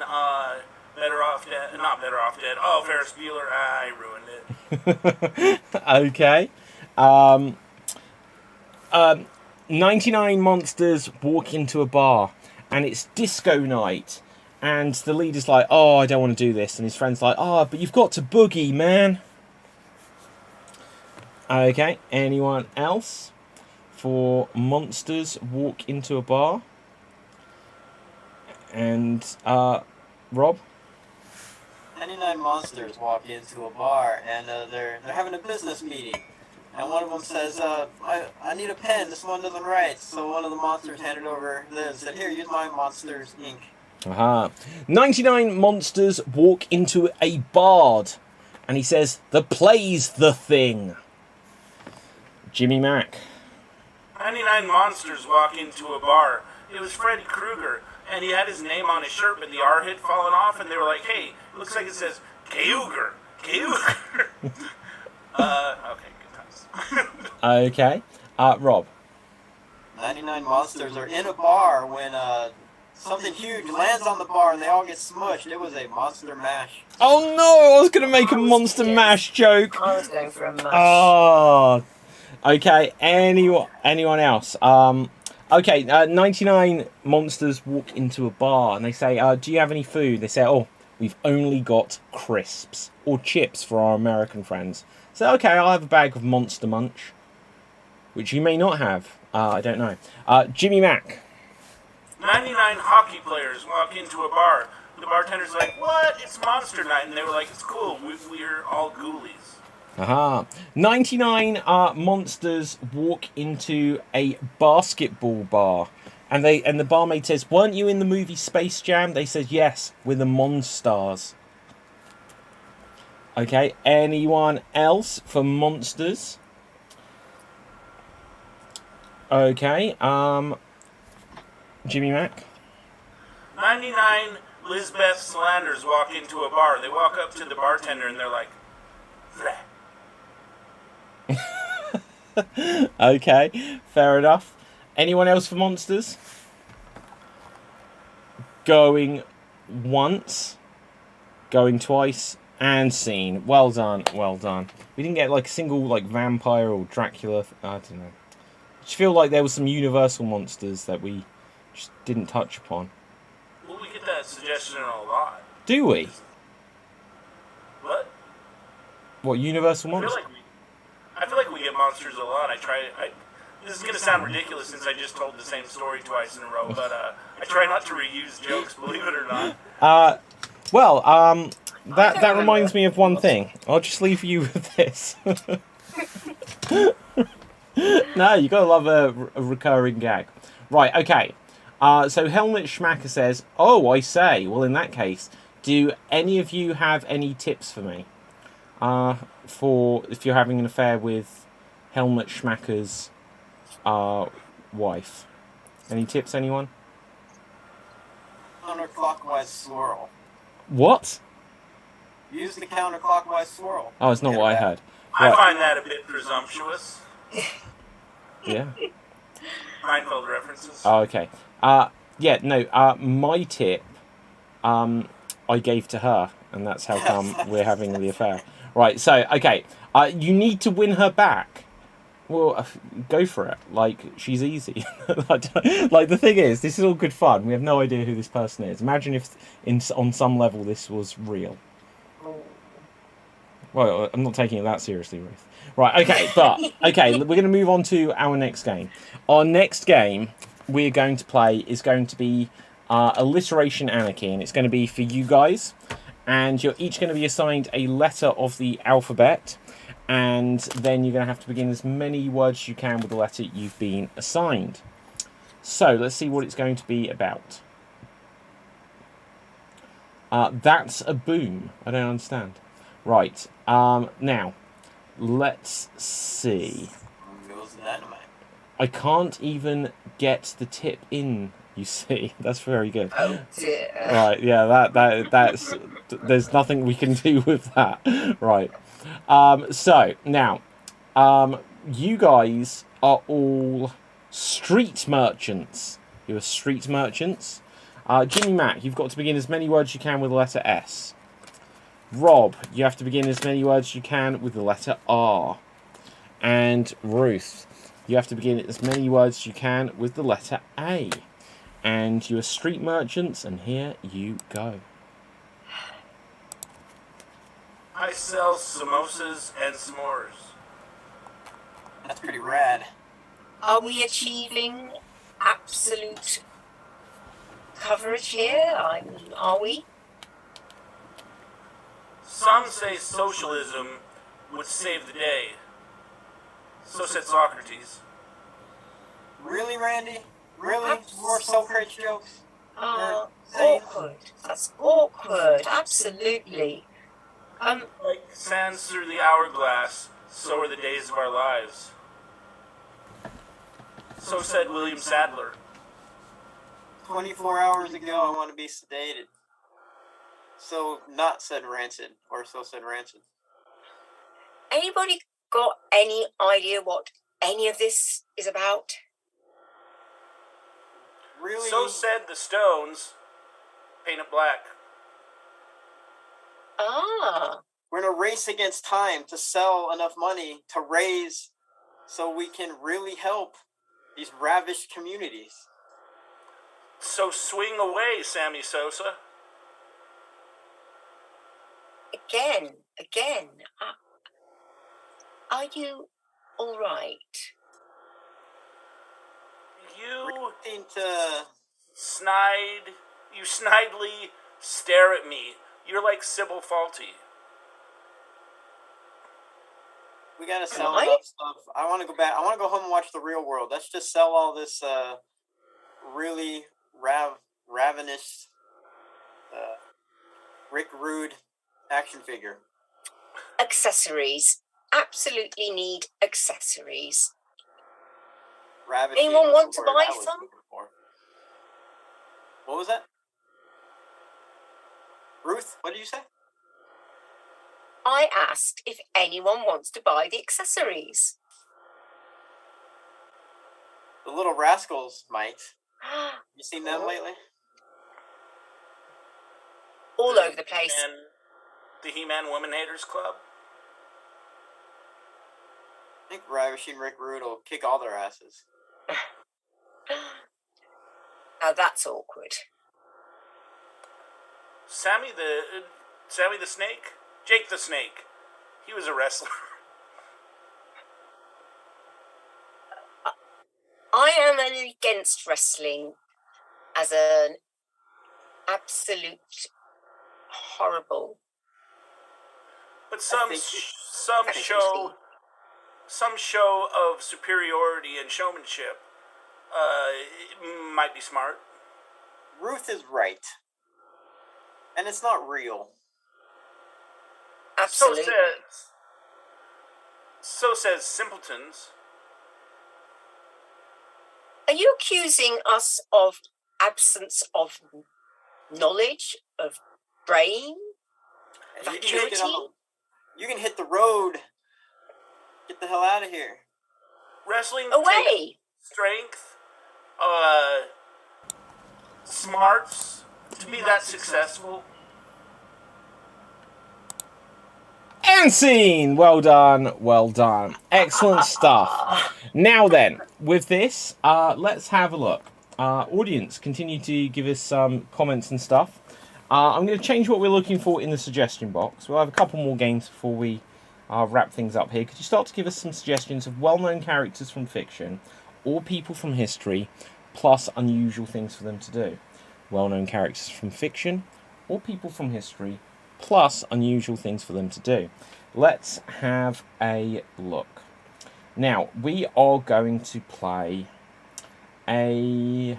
Better Off Dead? Not Better Off Dead. Oh, Ferris Bueller. I ruined it." Okay. 99 monsters walk into a bar, and it's disco night, and the leader's like, "Oh, I don't want to do this," and his friend's like, "Oh, but you've got to boogie, man." Okay, anyone else for monsters walk into a bar? And Rob? 99 monsters walk into a bar, and they're having a business meeting. And one of them says, I need a pen, this one doesn't write. So one of the monsters handed over this and said, "Here, use my monster's ink." 99 monsters walk into a bard, and he says, "The play's the thing." Jimmy Mac? 99 monsters walk into a bar. It was Freddy Krueger, and he had his name on his shirt, but the R had fallen off, and they were like, "Hey, it looks like it says Keuger. Keuger." Okay. Okay. Rob? 99 monsters are in a bar when something huge lands on the bar and they all get smushed. It was a monster mash. Oh no, I was going to make a monster mash joke. I was going for a mash. Oh. Okay, anyone else? Okay, 99 monsters walk into a bar and they say, "Do you have any food?" They say, "Oh, We've only got crisps or chips for our American friends. So, okay, I'll have a bag of Monster Munch, which you may not have. I don't know. Jimmy Mac. 99 hockey players walk into a bar. The bartender's like, "What? It's Monster Night." And they were like, "It's cool. We're all ghoulies." Aha. 99 monsters walk into a basketball bar. And the barmaid says, "Weren't you in the movie Space Jam?" They said, "Yes, we're the Monstars." Okay, anyone else for monsters? Okay, Jimmy Mac. 99 Lisbeth Slanders walk into a bar. They walk up to the bartender and they're like, "Bleh." Okay, fair enough. Anyone else for monsters? Going once, going twice, and seen. Well done, well done. We didn't get like a single like vampire or Dracula. I don't know. I just feel like there was some universal monsters that we just didn't touch upon. Well, we get that suggestion a lot. Do we? What? What, universal monsters? I feel like we get monsters a lot. This is going to sound ridiculous since I just told the same story twice in a row, but I try not to reuse jokes, believe it or not. That reminds me of one thing. I'll just leave you with this. No, you gotta love a recurring gag. Right, okay. So Helmut Schmacker says, "Oh, I say. Well, in that case, do any of you have any tips for me? For if you're having an affair with Helmut Schmacker's wife. Any tips, anyone?" Counterclockwise swirl. What? Use the counterclockwise swirl. Oh, it's not what I heard. I Right. find that a bit presumptuous. Yeah. Seinfeld references. Oh, okay. Yeah, no, my tip, I gave to her, and that's how come we're having the affair. Right, so, okay, you need to win her back. Well, go for it. Like, she's easy. Like, the thing is, this is all good fun. We have no idea who this person is. Imagine if, on some level, this was real. Well, I'm not taking it that seriously, Ruth. Right, okay, but, okay, we're going to move on to our next game. Our next game we're going to play is going to be Alliteration Anarchy, and it's going to be for you guys. And you're each going to be assigned a letter of the alphabet, and then you're going to have to begin as many words as you can with the letter you've been assigned. So, let's see what it's going to be about. That's a boom. I don't understand. Right, now, let's see. Goes dynamite. I can't even get the tip in, you see. That's very good. Oh dear. Right, yeah, that's there's nothing we can do with that. Right. So, now, you guys are all street merchants. You're street merchants. Jimmy Mac, you've got to begin as many words as you can with the letter S. Rob, you have to begin as many words as you can with the letter R. And Ruth, you have to begin as many words as you can with the letter A. And you are street merchants, and here you go. I sell samosas and s'mores. That's pretty rad. Are we achieving absolute coverage here? I mean, are we? Some say socialism would save the day. So said Socrates. Really, Randy? Really? More Socrates jokes? Awkward. That's awkward. Absolutely. Like sands through the hourglass, so are the days of our lives. So said William Sadler. 24 hours ago, I want to be sedated. So not said Rancid, or so said Rancid. Anybody got any idea what any of this is about? Really? So said the Stones. Paint it black. Ah. We're in a race against time to sell enough money to raise so we can really help these ravished communities. So swing away, Sammy Sosa. Again, are you all right? You Seem to... you snidely stare at me. You're like Syllable Faulty. We gotta sell Right? enough stuff. I want to go back. I want to go home and watch The Real World. Let's just sell all this really ravenous Rick Rude action figure. Accessories. Absolutely need accessories. Ravishing Anyone was want the to word buy I was some? looking for. What was that? Ruth, what did you say? I asked if anyone wants to buy the accessories. The Little Rascals might. You seen them lately? All over the place. And the He-Man Woman Haters Club. I think Ravishing Rick Rude will kick all their asses. Now that's awkward. Sammy the Snake? Jake the Snake. He was a wrestler. I am against wrestling as an absolute horrible. But some show of superiority and showmanship might be smart. Ruth is right. And it's not real. Absolutely. So says Simpletons. Are you accusing us of absence of knowledge, of brain, maturity? You can hit the road. Get the hell out of here. Wrestling Away! takes strength, smarts to be that successful. And scene! Well done, well done. Excellent stuff. Now then, with this, let's have a look. Audience, continue to give us some comments and stuff. I'm going to change what we're looking for in the suggestion box. We'll have a couple more games before we wrap things up here. Could you start to give us some suggestions of well-known characters from fiction or people from history, plus unusual things for them to do? Well-known characters from fiction or people from history, plus unusual things for them to do. Let's have a look. Now, we are going to play we're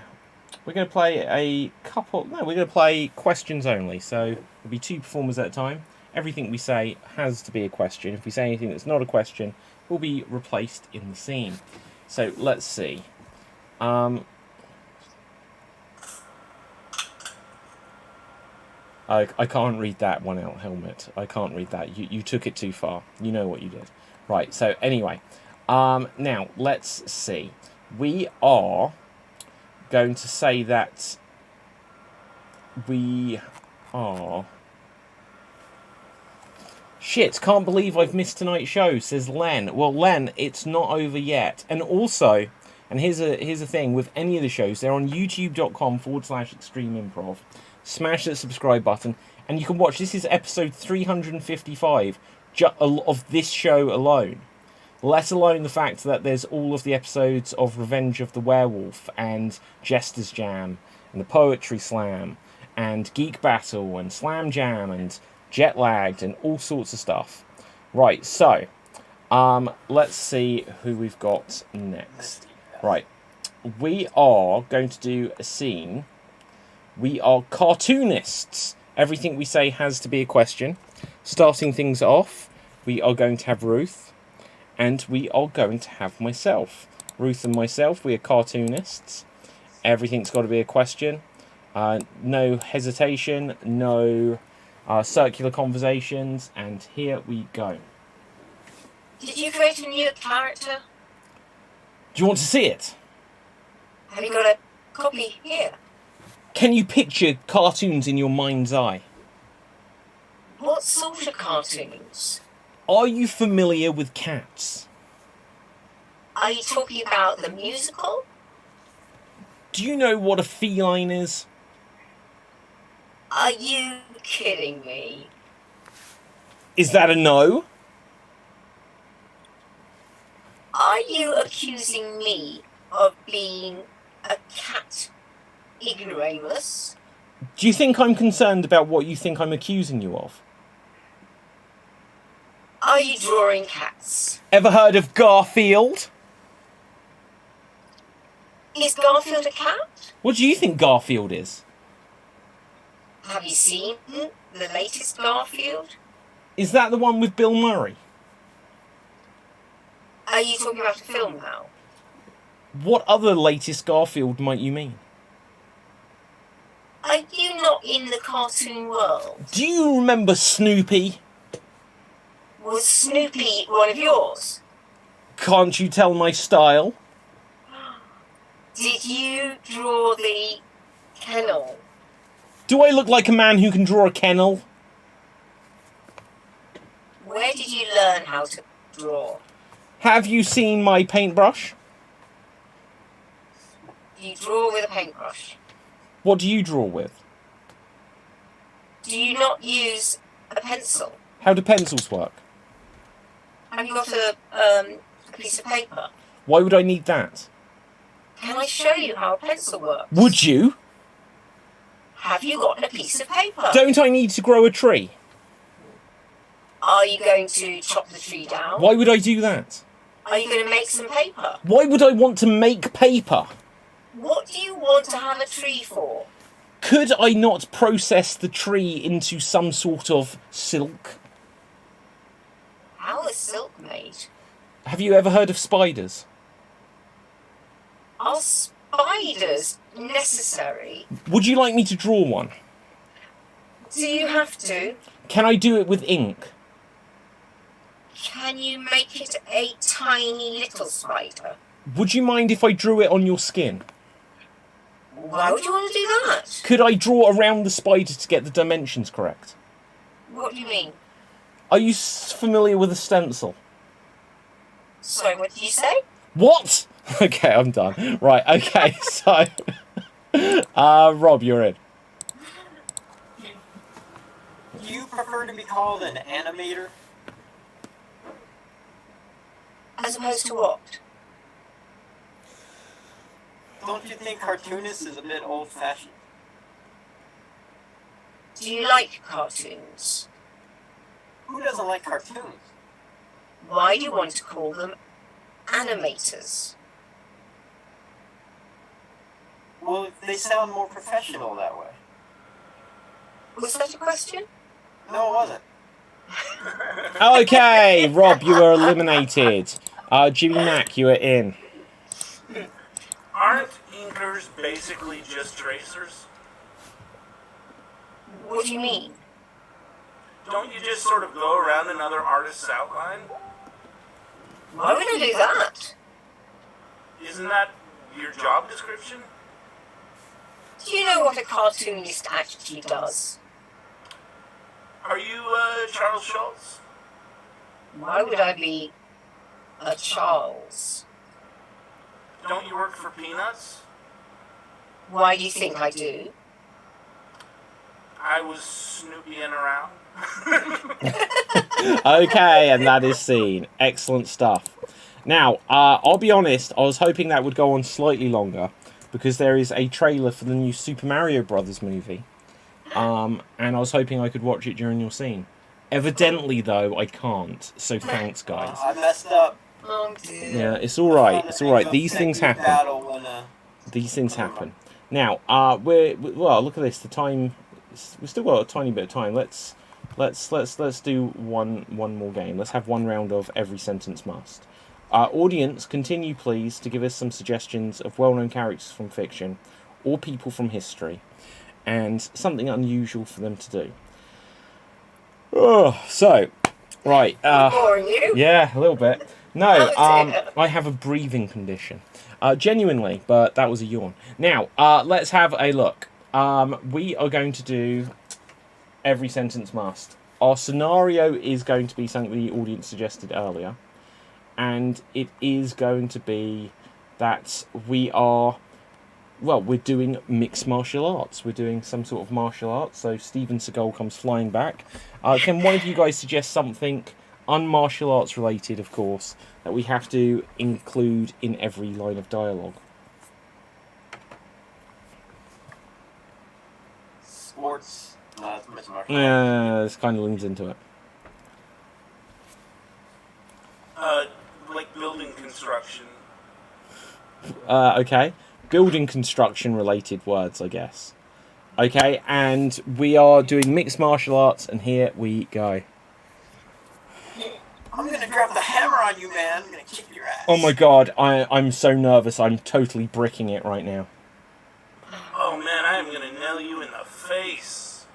going to play a couple... No, we're going to play questions only. So, it'll be 2 performers at a time. Everything we say has to be a question. If we say anything that's not a question, will be replaced in the scene. So, let's see. I can't read that one out, Helmet. I can't read that. You took it too far. You know what you did. Right, so anyway. Now, let's see. We are going to say that we are... Shit, can't believe I've missed tonight's show, says Len. Well, Len, it's not over yet. And also, and here's a thing, with any of the shows, they're on youtube.com/extremeimprov. Smash that subscribe button, and you can watch. This is episode 355 of this show alone. Let alone the fact that there's all of the episodes of Revenge of the Werewolf, and Jester's Jam, and the Poetry Slam, and Geek Battle, and Slam Jam, and Jet Lagged, and all sorts of stuff. Right, so, let's see who we've got next. Right, we are going to do a scene. We are cartoonists. Everything we say has to be a question. Starting things off, we are going to have Ruth, and we are going to have myself. Ruth and myself, we are cartoonists. Everything's got to be a question. No hesitation, no circular conversations, and here we go. Did you create a new character? Do you want to see it? Have you got a copy here? Can you picture cartoons in your mind's eye? What sort of cartoons? Are you familiar with Cats? Are you talking about the musical? Do you know what a feline is? Are you kidding me? Is that a no? Are you accusing me of being a cat ignoramus? Do you think I'm concerned about what you think I'm accusing you of? Are you drawing cats? Ever heard of Garfield? Is Garfield a cat? What do you think Garfield is? Have you seen the latest Garfield? Is that the one with Bill Murray? Are you talking about a film now? What other latest Garfield might you mean? Are you not in the cartoon world? Do you remember Snoopy? Was Snoopy one of yours? Can't you tell my style? Did you draw the kennel? Do I look like a man who can draw a kennel? Where did you learn how to draw? Have you seen my paintbrush? You draw with a paintbrush. What do you draw with? Do you not use a pencil? How do pencils work? Have you got a piece of paper? Why would I need that? Can I show you how a pencil works? Would you? Have you got a piece of paper? Don't I need to grow a tree? Are you going to chop the tree down? Why would I do that? Are you going to make some paper? Why would I want to make paper? What do you want to have a tree for? Could I not process the tree into some sort of silk? How is silk made? Have you ever heard of spiders? Are spiders necessary? Would you like me to draw one? Do you have to? Can I do it with ink? Can you make it a tiny little spider? Would you mind if I drew it on your skin? Why would you want to do that? Could I draw around the spider to get the dimensions correct? What do you mean? Are you familiar with a stencil? Sorry, what did you say? What? Okay, I'm done. Right, okay, so... Rob, you're in. Do you prefer to be called an animator? As opposed to what? Don't you think cartoonist is a bit old-fashioned? Do you like cartoons? Who doesn't like cartoons? Why do you want to call them animators? Well, they sound more professional that way. Was that a question? No, it wasn't. Okay, Rob, you were eliminated. Jimmy Mack, you are in. Aren't inkers basically just tracers? What do you mean? Don't you just sort of go around another artist's outline? Why would I do that? Isn't that your job description? Do you know what a cartoonist actually does? Are you Charles Schultz? Why would I be a Charles? Don't you work for Peanuts? Why do you think I do? I was snooping around. Okay, and that is seen. Excellent stuff. Now, I'll be honest, I was hoping that would go on slightly longer, because there is a trailer for the new Super Mario Brothers movie. And I was hoping I could watch it during your scene. Evidently, though, I can't. So thanks, guys. I messed up. Oh dear. Yeah, it's all right. It's all right. These things happen. When, These things happen. Now, well, look at this. The time. We've still got a tiny bit of time. Let's do one more game. Let's have one round of Every Sentence Must. Audience, continue please to give us some suggestions of well-known characters from fiction or people from history, and something unusual for them to do. Oh, so, right. Boring you? Yeah, a little bit. No, Oh, dear. I have a breathing condition. Genuinely, but that was a yawn. Now, let's have a look. We are going to do Every Sentence Must. Our scenario is going to be something the audience suggested earlier. And it is going to be that we are well, we're doing mixed martial arts. We're doing some sort of martial arts. So Steven Seagal comes flying back. Can one of you guys suggest something unmartial arts related, of course, that we have to include in every line of dialogue? Sports. That's mixed martial arts. Yeah, this kind of leans into it. Like building construction. Okay. Building construction related words, I guess. Okay, and we are doing mixed martial arts, and here we go. I'm gonna drop the hammer on you, man. I'm gonna kick your ass. Oh my god, I'm so nervous. I'm totally bricking it right now. Oh man, I am gonna nail you in the face.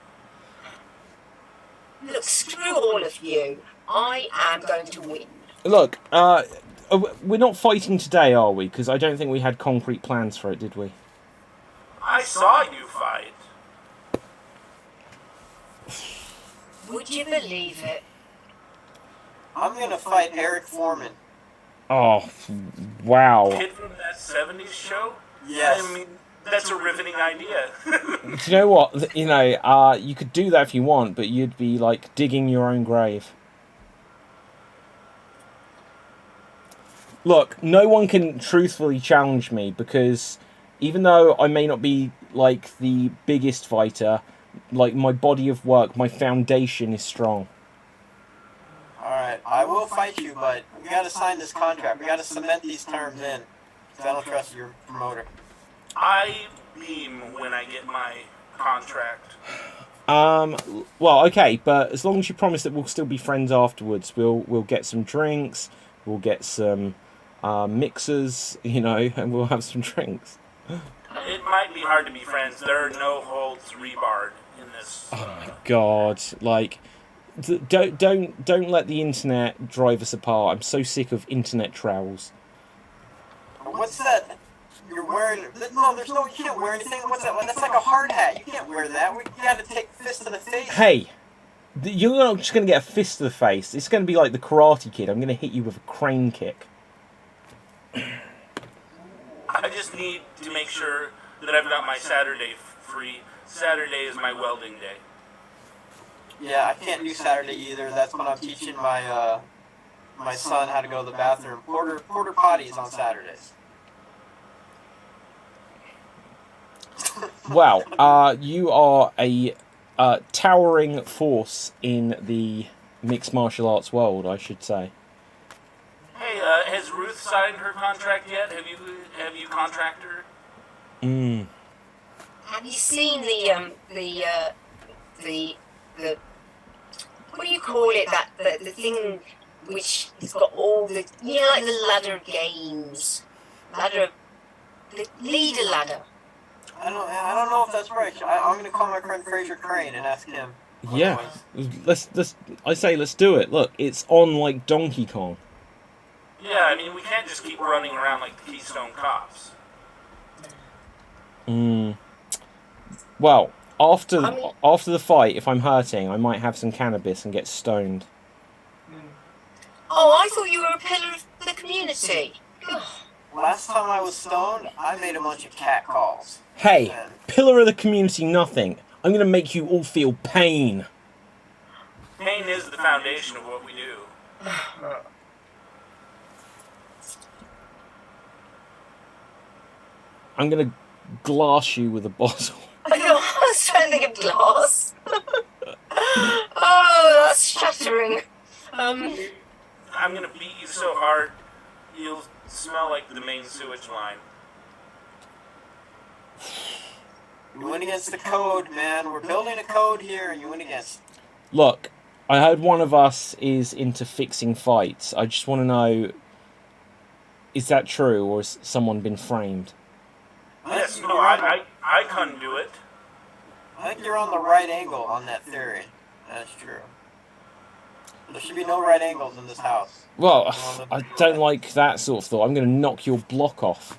Look, screw all of you. I am going to win. Look, we're not fighting today, are we? Because I don't think we had concrete plans for it, did we? I saw you fight. Would you believe it? I'm gonna fight Eric Foreman. Oh, wow. Kid from that 70s show? Yes. I mean, that's a riveting idea. Do you know what? You know, you could do that if you want, but you'd be, like, digging your own grave. Look, no one can truthfully challenge me, because even though I may not be, like, the biggest fighter, like, my body of work, my foundation is strong. Alright, I will fight you, but we gotta sign this contract. We gotta cement these terms in. 'Cause I don't trust your promoter. I beam when I get my contract. Well, okay, but as long as you promise that we'll still be friends afterwards, we'll get some drinks, we'll get some mixers, you know, and we'll have some drinks. It might be hard to be friends. There are no holds rebarred in this. Oh my god! Like, don't let the internet drive us apart. I'm so sick of internet trowels. What's that? You're wearing... No, there's no... You can't wear anything. What's that? That's like a hard hat. You can't wear that. We gotta take fist to the face. Hey, you're not just gonna get a fist to the face. It's gonna be like the Karate Kid. I'm gonna hit you with a crane kick. I just need to make sure that I've got my Saturday free. Saturday is my welding day. Yeah, I can't do Saturday either. That's when I'm teaching my my son how to go to the bathroom. Porter potties on Saturdays. Wow, you are a towering force in the mixed martial arts world, I should say. Hey, has Ruth signed her contract yet? Have you contracted her? Have you seen the what do you call it? The thing which has got all the, you know, like the ladder games, the leader ladder. I don't know if that's right. I'm gonna call my friend Fraser Crane and ask him. Yeah, let's do it. Look, it's on like Donkey Kong. Yeah, I mean, we can't just keep running around like the Keystone Cops. Well, after the fight, if I'm hurting, I might have some cannabis and get stoned. Oh, I thought you were a pillar of the community. Last time I was stoned, I made a bunch of cat calls. Hey, pillar of the community, nothing. I'm gonna make you all feel pain. Pain is the foundation of what we do. I'm gonna glass you with a bottle. I was trying to think of glass. Oh, that's shattering. I'm gonna beat you so hard, you'll smell like the main sewage line. You went against the code, man. We're building a code here, and you went against. Look, I heard one of us is into fixing fights. I just want to know, is that true, or has someone been framed? Yes, no, I couldn't do it. I think you're on the right angle on that theory. That's true. There should be no right angles in this house. Well, I don't like that sort of thought. I'm going to knock your block off.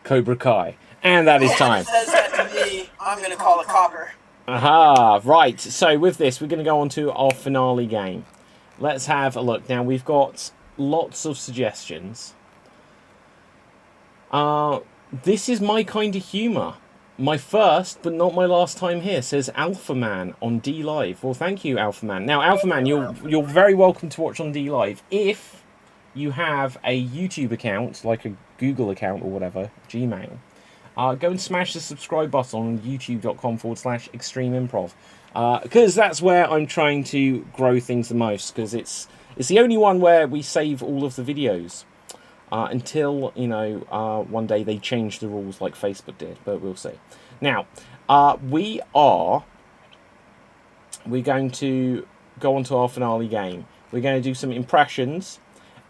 Cobra Kai. And that is time. If someone says that to me, I'm going to call a copper. Aha, right. So with this, we're going to go on to our finale game. let's have a look. Now, we've got lots of suggestions. This is my kind of humour. My first, but not my last time here, says Alpha Man on D Live. Well, thank you, Alpha Man. Now, Alpha Man, you're very welcome to watch on D Live if you have a YouTube account, like a Google account or whatever, Gmail. Go and smash the subscribe button on youtube.com/extremeimprov. Because that's where I'm trying to grow things the most. Because it's the only one where we save all of the videos. Until, one day they change the rules like Facebook did. But we'll see. Now, we're going to go on to our finale game. We're going to do some impressions.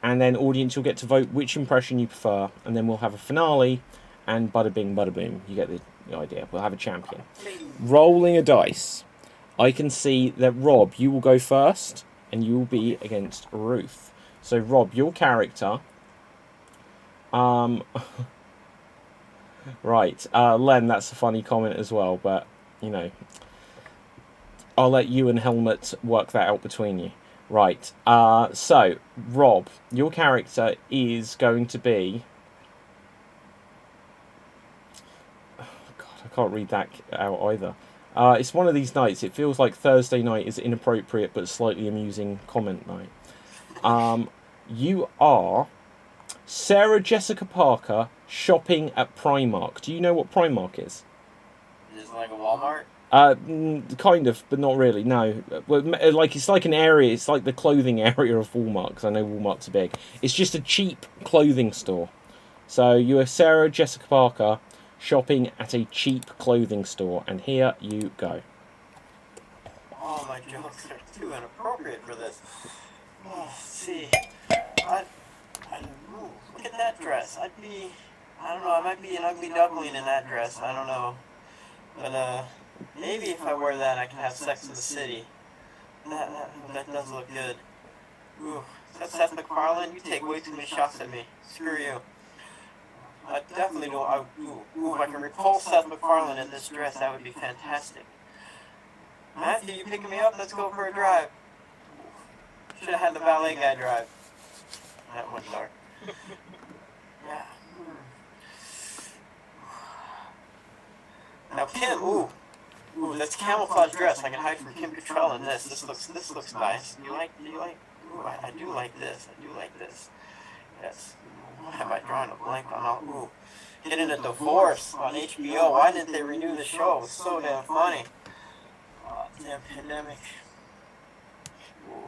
And then audience, you'll get to vote which impression you prefer. And then we'll have a finale. And bada bing, bada boom. You get the idea. We'll have a champion. Rolling a dice. I can see that, Rob, you will go first. And you will be against Ruth. So, Rob, your character... right. Len, that's a funny comment as well. But, I'll let you and Helmut work that out between you. Right. So, Rob, your character is going to be... Oh, God, I can't read that out either. It's one of these nights. It feels like Thursday night is inappropriate but slightly amusing comment night. You are Sarah Jessica Parker shopping at Primark. Do you know what Primark is? Is it like a Walmart? Kind of, but not really. No, well, it's like an area. It's like the clothing area of Walmart. Because I know Walmart's are big. It's just a cheap clothing store. So you are Sarah Jessica Parker shopping at a cheap clothing store, and here you go. Oh, my jokes are too inappropriate for this. Oh, let's see. Look at that dress. I don't know, I might be an ugly duckling in that dress. I don't know. But, maybe if I wear that, I can have sex in the city. That does look good. Ooh, is that Seth MacFarlane? You take way too many shots at me. Screw you. I definitely don't. Ooh, if I can repulse Seth MacFarlane in this dress, that would be fantastic. Matthew, you picking me up? Let's go for a drive. Should have had the valet guy drive. That went dark. Yeah. Now Kim, ooh, that's camouflage dress. I can hide from Kim Cattrall in this. This looks nice. Do you like? Ooh, I do like this. Yes. What have I drawn a blank on? Ooh, getting a divorce on HBO. Why didn't they renew the show? It was so damn funny. Damn pandemic. Ooh.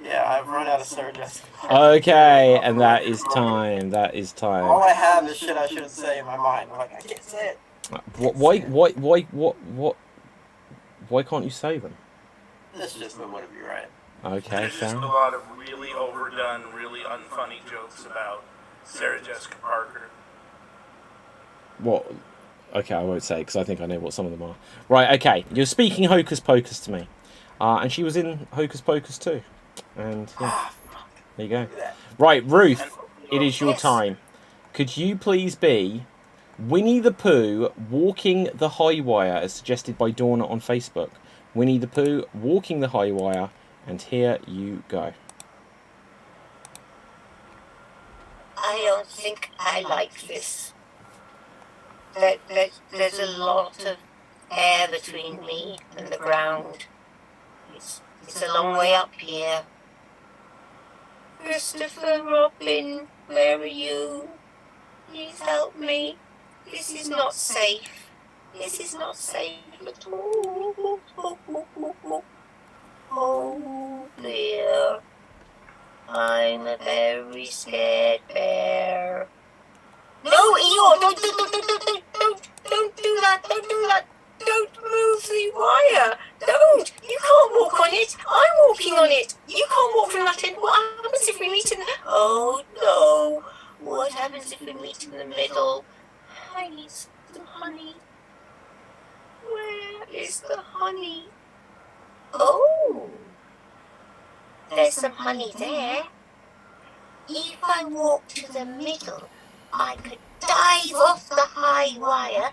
Yeah, I've run out of Sarah Jessica. Okay, and that is time. All I have is shit I shouldn't say in my mind. I'm like, I can't say it. Why can't you say them? This just wouldn't be right. Okay, There's just a lot of really overdone, really unfunny jokes about Sarah Jessica Parker. What? Okay, I won't say because I think I know what some of them are. Right, okay. You're speaking Hocus Pocus to me. And she was in Hocus Pocus too. And, yeah. There you go. Right, Ruth, it is your time. Could you please be Winnie the Pooh walking the high wire, as suggested by Dawna on Facebook? Winnie the Pooh walking the high wire, and here you go. I don't think I like this. There's a lot of air between me and the ground. It's a long way up here. Christopher Robin, where are you? Please help me. This is not safe. This is not safe at all. Oh dear. I'm a very scared bear. No, Eeyore, don't do that. Don't move the wire. Don't. You can't walk on it. I'm walking on it. You can't walk from that end. What happens if we meet in the... Oh, no. What happens if we meet in the middle? I need some honey. Where is the honey? Oh. There's some honey there. If I walk to the middle, I could dive off the high wire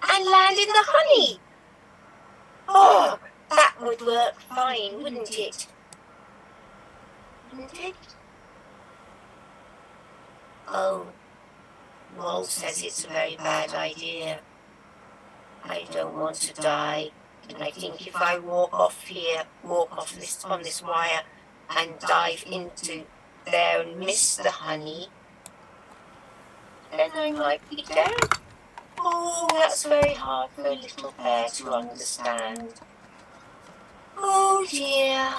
and land in the honey. Oh, that would work fine, wouldn't it? Indeed. Oh, Walt says it's a very bad idea. I don't want to die, and I think if I walk off this on this wire, and dive into there and miss the honey, then I might be dead. Oh, that's very hard for a little bear to understand. Oh dear.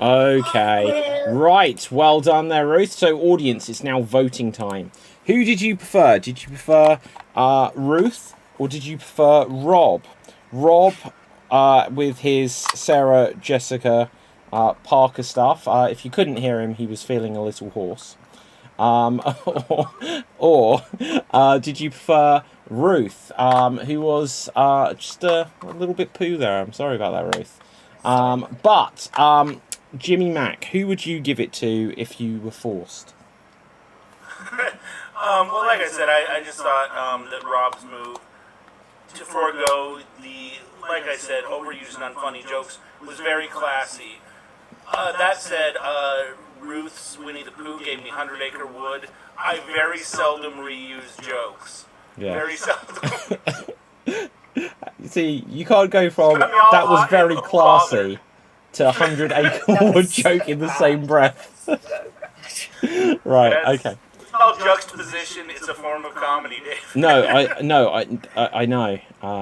Okay. Right. Well done there, Ruth. So, audience, it's now voting time. Who did you prefer? Did you prefer Ruth or did you prefer Rob? Rob with his Sarah Jessica Parker stuff. If you couldn't hear him, he was feeling a little hoarse. Or did you prefer Ruth, who was just a little bit Pooh there? I'm sorry about that, Ruth. But Jimmy Mack, who would you give it to if you were forced? Well, like I said, I just thought that Rob's move to forego the, like I said, overused and unfunny jokes was very classy. That said, Ruth's Winnie the Pooh gave me 100 Acre Wood. I very seldom reuse jokes. Yeah. Very seldom. See, you can't go from that was very classy to 100 Acre Wood joke in the same breath. Right, okay. It's called juxtaposition. It's a form of comedy, Dave. I know.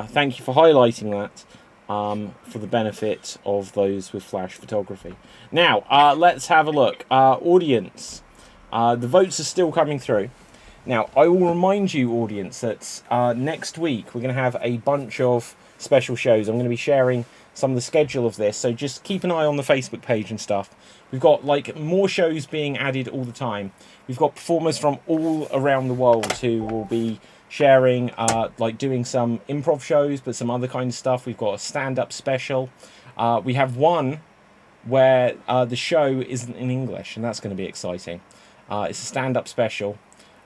Thank you for highlighting that for the benefit of those with flash photography. Now, let's have a look. Audience, the votes are still coming through. Now, I will remind you, audience, that next week we're going to have a bunch of special shows. I'm going to be sharing some of the schedule of this, so just keep an eye on the Facebook page and stuff. We've got like more shows being added all the time. We've got performers from all around the world who will be sharing, like doing some improv shows, but some other kind of stuff. We've got a stand-up special. We have one where the show isn't in English, and that's going to be exciting. It's a stand-up special.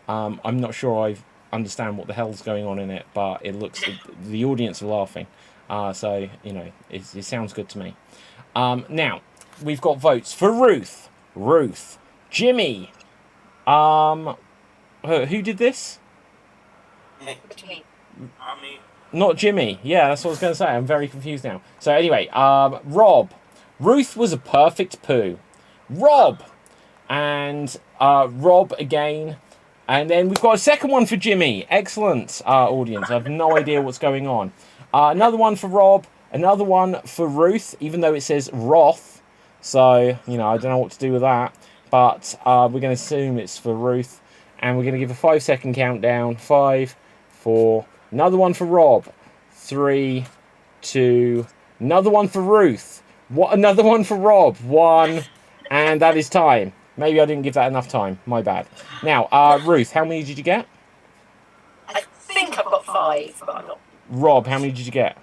I'm not sure I understand what the hell's going on in it, but the audience are laughing. So, you know, it sounds good to me. Now, we've got votes for Ruth, Jimmy. Who did this? Me. Not Jimmy. Yeah, that's what I was going to say. I'm very confused now. So anyway, Rob. Ruth was a perfect Pooh. Rob. And Rob again. And then we've got a second one for Jimmy. Excellent, audience. I have no idea what's going on. Another one for Rob. Another one for Ruth, even though it says Roth. So, you know, I don't know what to do with that. But we're going to assume it's for Ruth. And we're going to give a 5-second countdown. 5, 4. Another one for Rob. 3, 2. Another one for Ruth. Another one for Rob. 1. And that is time. Maybe I didn't give that enough time. My bad. Now, Ruth, how many did you get? I think I've got 5, but I'm not. Rob, how many did you get?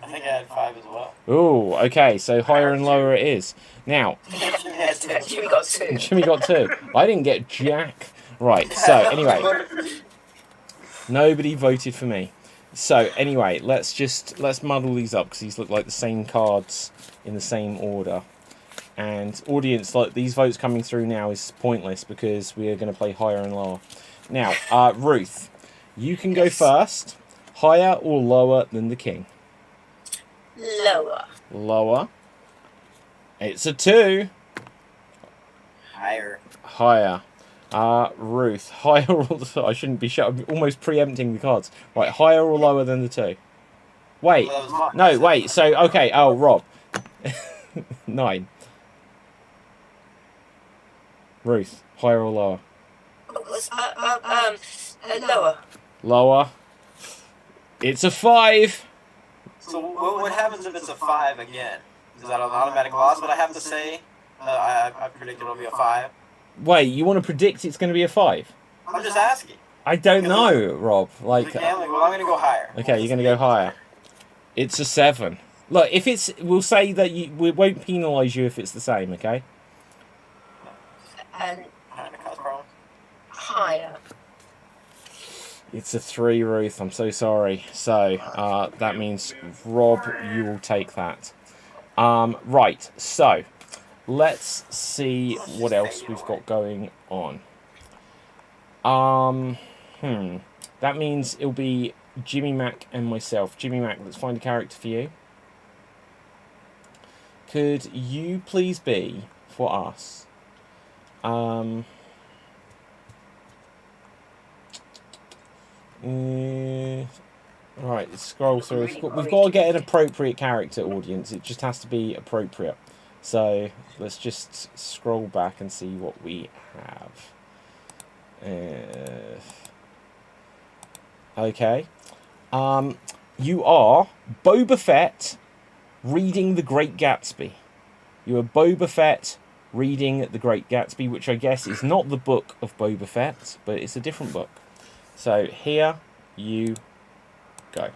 I think I had 5 as well. Ooh, okay. So higher and lower it is. Now, Jimmy got 2. Jimmy got 2. I didn't get jack. Right, so anyway. Nobody voted for me. So anyway, let's muddle these up because these look like the same cards in the same order. And audience, like these votes coming through now is pointless because we are going to play higher and lower. Now, Ruth, you can go first. Higher or lower than the king? Lower. Lower. It's a 2. Higher. Higher. Ruth, higher or... I shouldn't be I'm almost preempting the cards. Right, higher or lower than the 2? Wait. No, wait. So, okay. Oh, Rob. 9. Ruth, higher or lower? Lower. Lower. It's a 5. So what happens if it's a 5 again? Is that an automatic loss? But I have to say, I predict it'll be a 5. Wait, you want to predict it's going to be a 5? I'm just asking. I don't know, Rob. Like, well, I'm going to go higher. Okay, you're going to go higher. It's a 7. Look, if it's, we'll say that we won't penalise you if it's the same, okay? And higher. It's a 3, Ruth. I'm so sorry. So, that means, Rob, you will take that. Right, so, let's see what else we've got going on. That means it'll be Jimmy Mac and myself. Jimmy Mac, let's find a character for you. Could you please be, for us, right, let's scroll through. We've got to get an appropriate character, audience. It just has to be appropriate. So let's just scroll back and see what we have. Okay. You are Boba Fett reading The Great Gatsby. You are Boba Fett reading The Great Gatsby, which I guess is not the book of Boba Fett, but it's a different book. So here you go.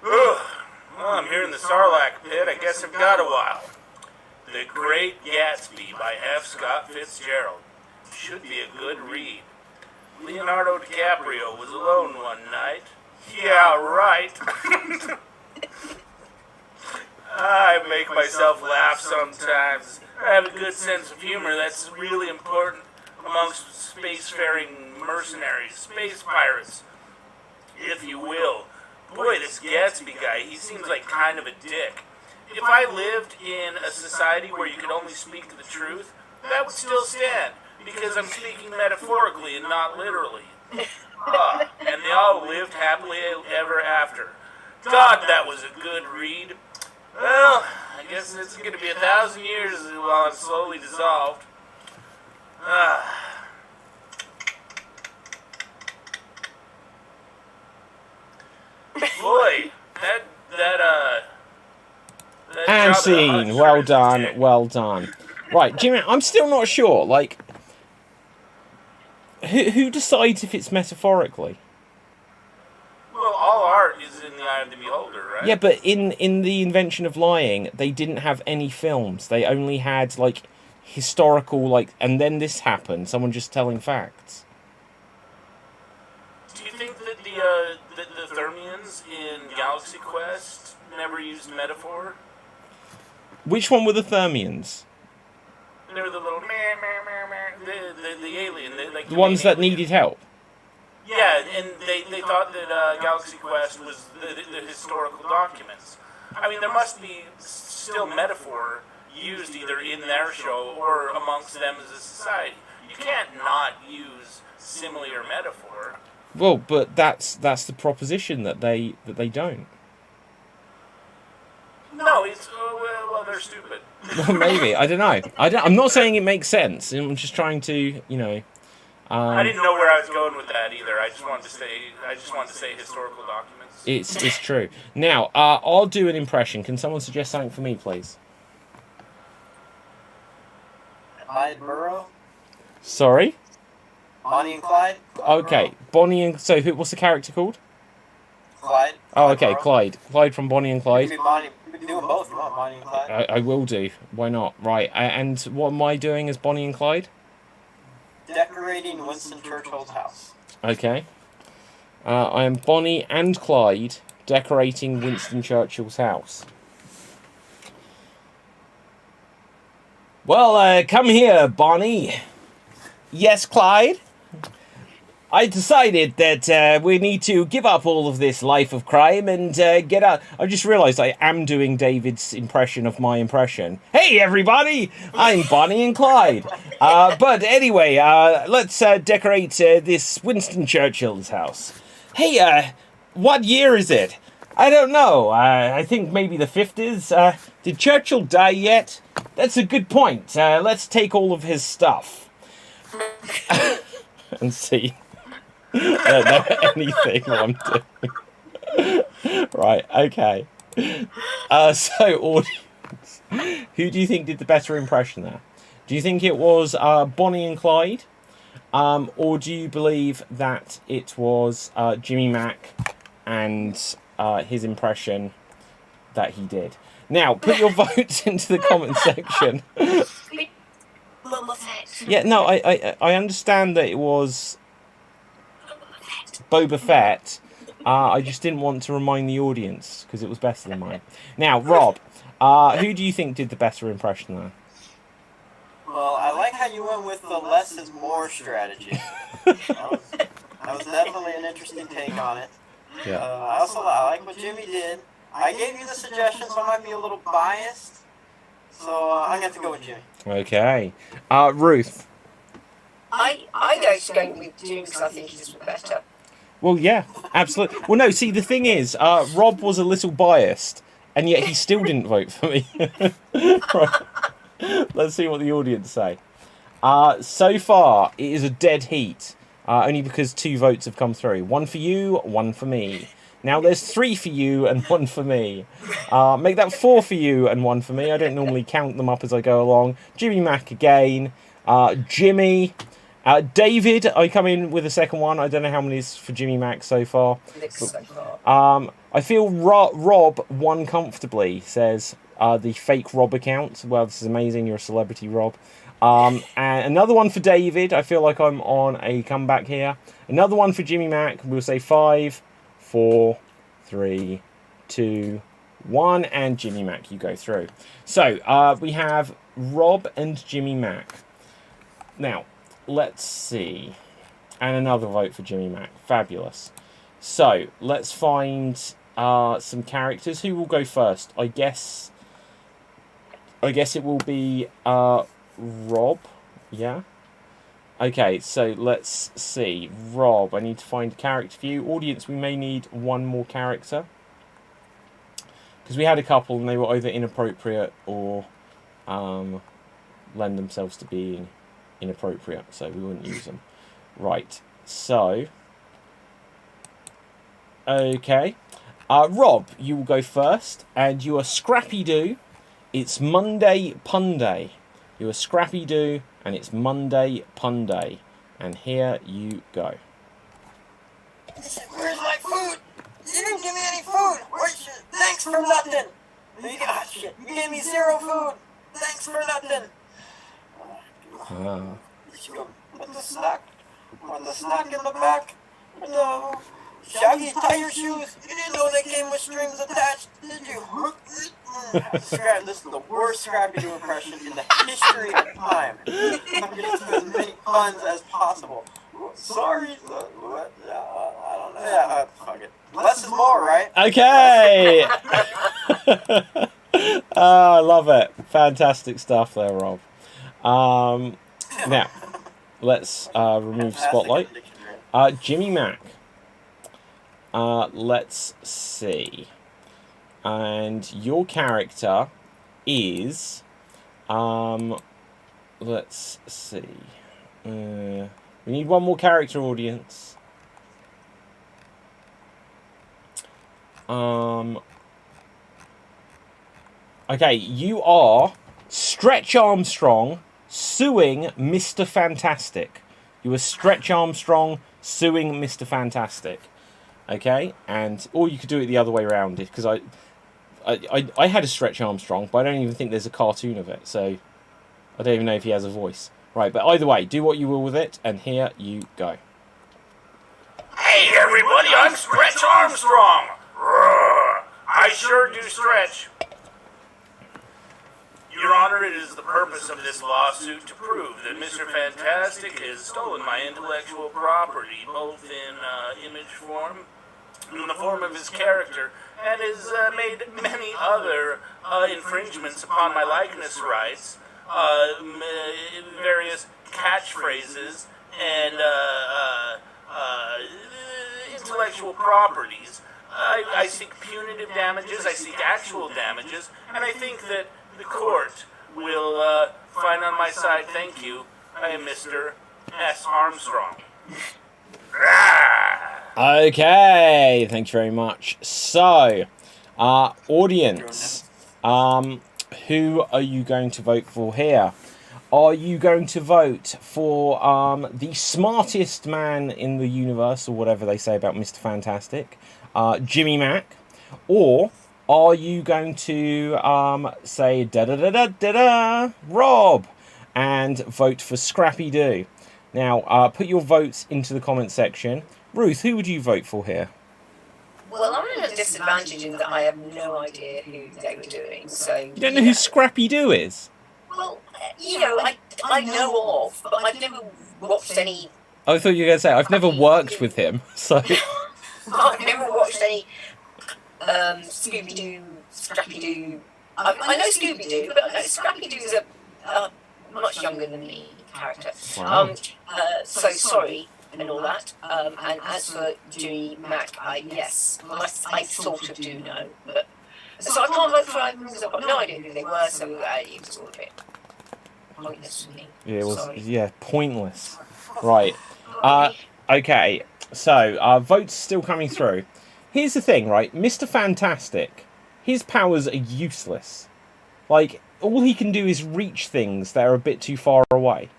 Well, I'm here in the Sarlacc pit. I guess I've got a while. The Great Gatsby by F. Scott Fitzgerald. Should be a good read. Leonardo DiCaprio was alone one night. Yeah, right. I make myself laugh sometimes. I have a good sense of humor that's really important amongst spacefaring mercenaries, space pirates, if you will. Boy, this Gatsby guy, he seems like kind of a dick. If I lived in a society where you could only speak the truth, that would still stand, because I'm speaking metaphorically and not literally. And they all lived happily ever after. God, that was a good read. Well, I guess it's going to be 1,000 years while I'm slowly dissolved. Boy, that And job scene. at Well Hutch done. dick. Well done. Right, Jimmy, I'm still not sure. Like, who decides if it's metaphorically? Well, all art is in the eye of the beholder, right? Yeah, but in the invention of lying, they didn't have any films. They only had, like, historical, like, and then this happened. Someone just telling facts. Do you think that the Thermians in Galaxy Quest never used metaphor? Which one were the Thermians? They were the little the alien, The ones that needed help. Yeah, and they thought that Galaxy Quest was the historical documents. I mean, there must be still metaphor used either in their show or amongst them as a society. You can't not use simile or metaphor. Well, but that's the proposition that they don't. No, it's well, they're stupid. Well, maybe, I don't know. I'm not saying it makes sense. I'm just trying to, you know. I didn't know where I was going with that either. I just wanted to say historical documents. It's true. Now, I'll do an impression. Can someone suggest something for me, please? Clyde Burrow? Sorry. Bonnie and Clyde? Okay, Bonnie and what's the character called? Clyde. Oh, okay, Burrow. Clyde. Clyde from Bonnie and You Clyde. can do Bonnie. You can do them both. You want Bonnie and Clyde? I will do. Why not? Right. And what am I doing as Bonnie and Clyde? Decorating Winston Churchill's house. Okay. I am Bonnie and Clyde decorating Winston Churchill's house. Well, come here, Bonnie. Yes, Clyde? I decided that we need to give up all of this life of crime and get out. I just realised I am doing David's impression of my impression. Hey, everybody! I'm Bonnie and Clyde. But anyway, let's decorate this Winston Churchill's house. Hey, what year is it? I don't know. I think maybe the 50s. Did Churchill die yet? That's a good point. Let's take all of his stuff. And see. I don't know anything what I'm doing. Right, okay. So, audience, who do you think did the better impression there? Do you think it was Bonnie and Clyde? Or do you believe that it was Jimmy Mac and his impression that he did? Now, put your votes into the comment section. Yeah, no, I understand that it was Boba Fett, I just didn't want to remind the audience because it was better than mine. Now, Rob, who do you think did the better impression there? Well, I like how you went with the less is more strategy. That was definitely an interesting take on it. Yeah. I like what Jimmy did. I gave you the suggestion, so I might be a little biased. So I'm going to go with Jimmy. Okay. Ruth. I go with Jim because I think he's better. Well, yeah, absolutely. Well, no, see, the thing is, Rob was a little biased, and yet he still didn't vote for me. Right. Let's see what the audience say. So far, it is a dead heat, only because 2 votes have come through. 1 for you, 1 for me. Now there's 3 for you and 1 for me. Make that 4 for you and 1 for me. I don't normally count them up as I go along. Jimmy Mac again. Jimmy. David, I come in with a second one. I don't know how many is for Jimmy Mac so far. I feel Rob won comfortably, says the fake Rob account. Well, this is amazing. You're a celebrity, Rob. And another one for David. I feel like I'm on a comeback here. Another one for Jimmy Mac. We'll say 5, 4, 3, 2, 1. And Jimmy Mac, you go through. So we have Rob and Jimmy Mac. Now, let's see. And another vote for Jimmy Mac. Fabulous. So, let's find some characters. Who will go first? I guess it will be Rob. Yeah? Okay, so let's see. Rob, I need to find a character for you. Audience, we may need one more character. Because we had a couple and they were either inappropriate or lend themselves to being inappropriate, so we wouldn't use them. Right, so okay, Rob, you will go first, and you are Scrappy Doo. It's Monday Pun Day. You are Scrappy Doo, and it's Monday Pun Day. And here you go. Where's my food? You didn't give me any food. Thanks for nothing. Shit. You gave me 0 food. Thanks for nothing. Put the snack in the back. No. Shaggy, tie your shoes. You didn't know they came with strings attached, did you? This is the worst Scrappy Doo impression in the history of time. I'm going to do as many puns as possible. Sorry. What? I don't know. Yeah, fuck it. Less is more, right? Okay. I love it. Fantastic stuff there, Rob. Now, let's remove Spotlight. Jimmy Mac. Let's see. And your character is... let's see. We need one more character, audience. Okay, you are Stretch Armstrong suing Mr. Fantastic. You are Stretch Armstrong suing Mr. Fantastic. Okay, and or you could do it the other way around, because I had a Stretch Armstrong, but I don't even think there's a cartoon of it, so I don't even know if he has a voice. Right, but either way, do what you will with it, and here you go. Hey everybody, I'm Stretch Armstrong! Roar. I sure do stretch. Your Honor, it is the purpose of this lawsuit to prove that Mr. Fantastic has stolen my intellectual property, both in image form, in the form of his character, and has made many other infringements upon my likeness rights, various catchphrases, and intellectual properties. I seek punitive damages, I seek actual damages, and I think that the court will find on my side, thank you, I am Mr. S. Armstrong. Okay, thank you very much. So, audience, who are you going to vote for here? Are you going to vote for the smartest man in the universe, or whatever they say about Mr. Fantastic, Jimmy Mac, or are you going to say da-da-da-da-da-da, Rob, and vote for Scrappy Doo? Now, put your votes into the comment section. Ruth, who would you vote for here? disadvantage in that I have no idea who they were doing. So You don't know who Scrappy Doo is? Well, I know of, but I've never watched any. I thought you were going to say, I've never worked with him, so... I've never watched any Scooby-Doo, Scrappy-Doo. I know Scooby-Doo, but I know Scrappy-Doo is a much younger than me character. Wow. So sorry and all that. And as for Jimmy Mac, yes, I sort of do know, but so I can't vote for either because I've got no idea who they were. So it was all a bit pointless for me. Yeah, it was, Sorry. pointless. Right. Okay, so votes still coming through. Here's the thing, right? Mr. Fantastic, his powers are useless. Like, all he can do is reach things that are a bit too far away.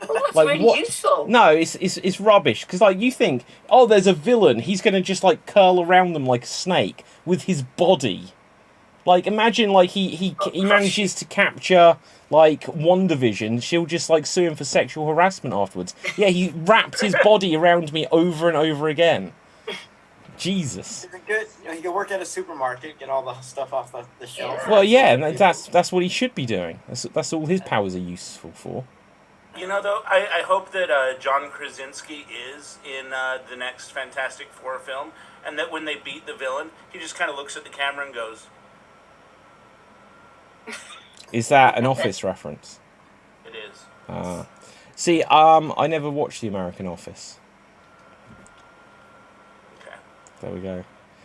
Well, that's Like, really what? useful. No, it's rubbish. Because, like, you think, oh, there's a villain. He's going to just, like, curl around them like a snake with his body. Like, imagine, like, he manages to capture, like, WandaVision. She'll just, like, sue him for sexual harassment afterwards. Yeah, he wrapped his body around me over and over again. Jesus. Is it good? He could work at a supermarket, get all the stuff off the shelf. Well, yeah, and that's what he should be doing. That's all his powers are useful for. You know, though, I hope that John Krasinski is in the next Fantastic Four film, and that when they beat the villain, he just kind of looks at the camera and goes... Is that an Office reference? It is. See, I never watched The American Office. Okay. There we go.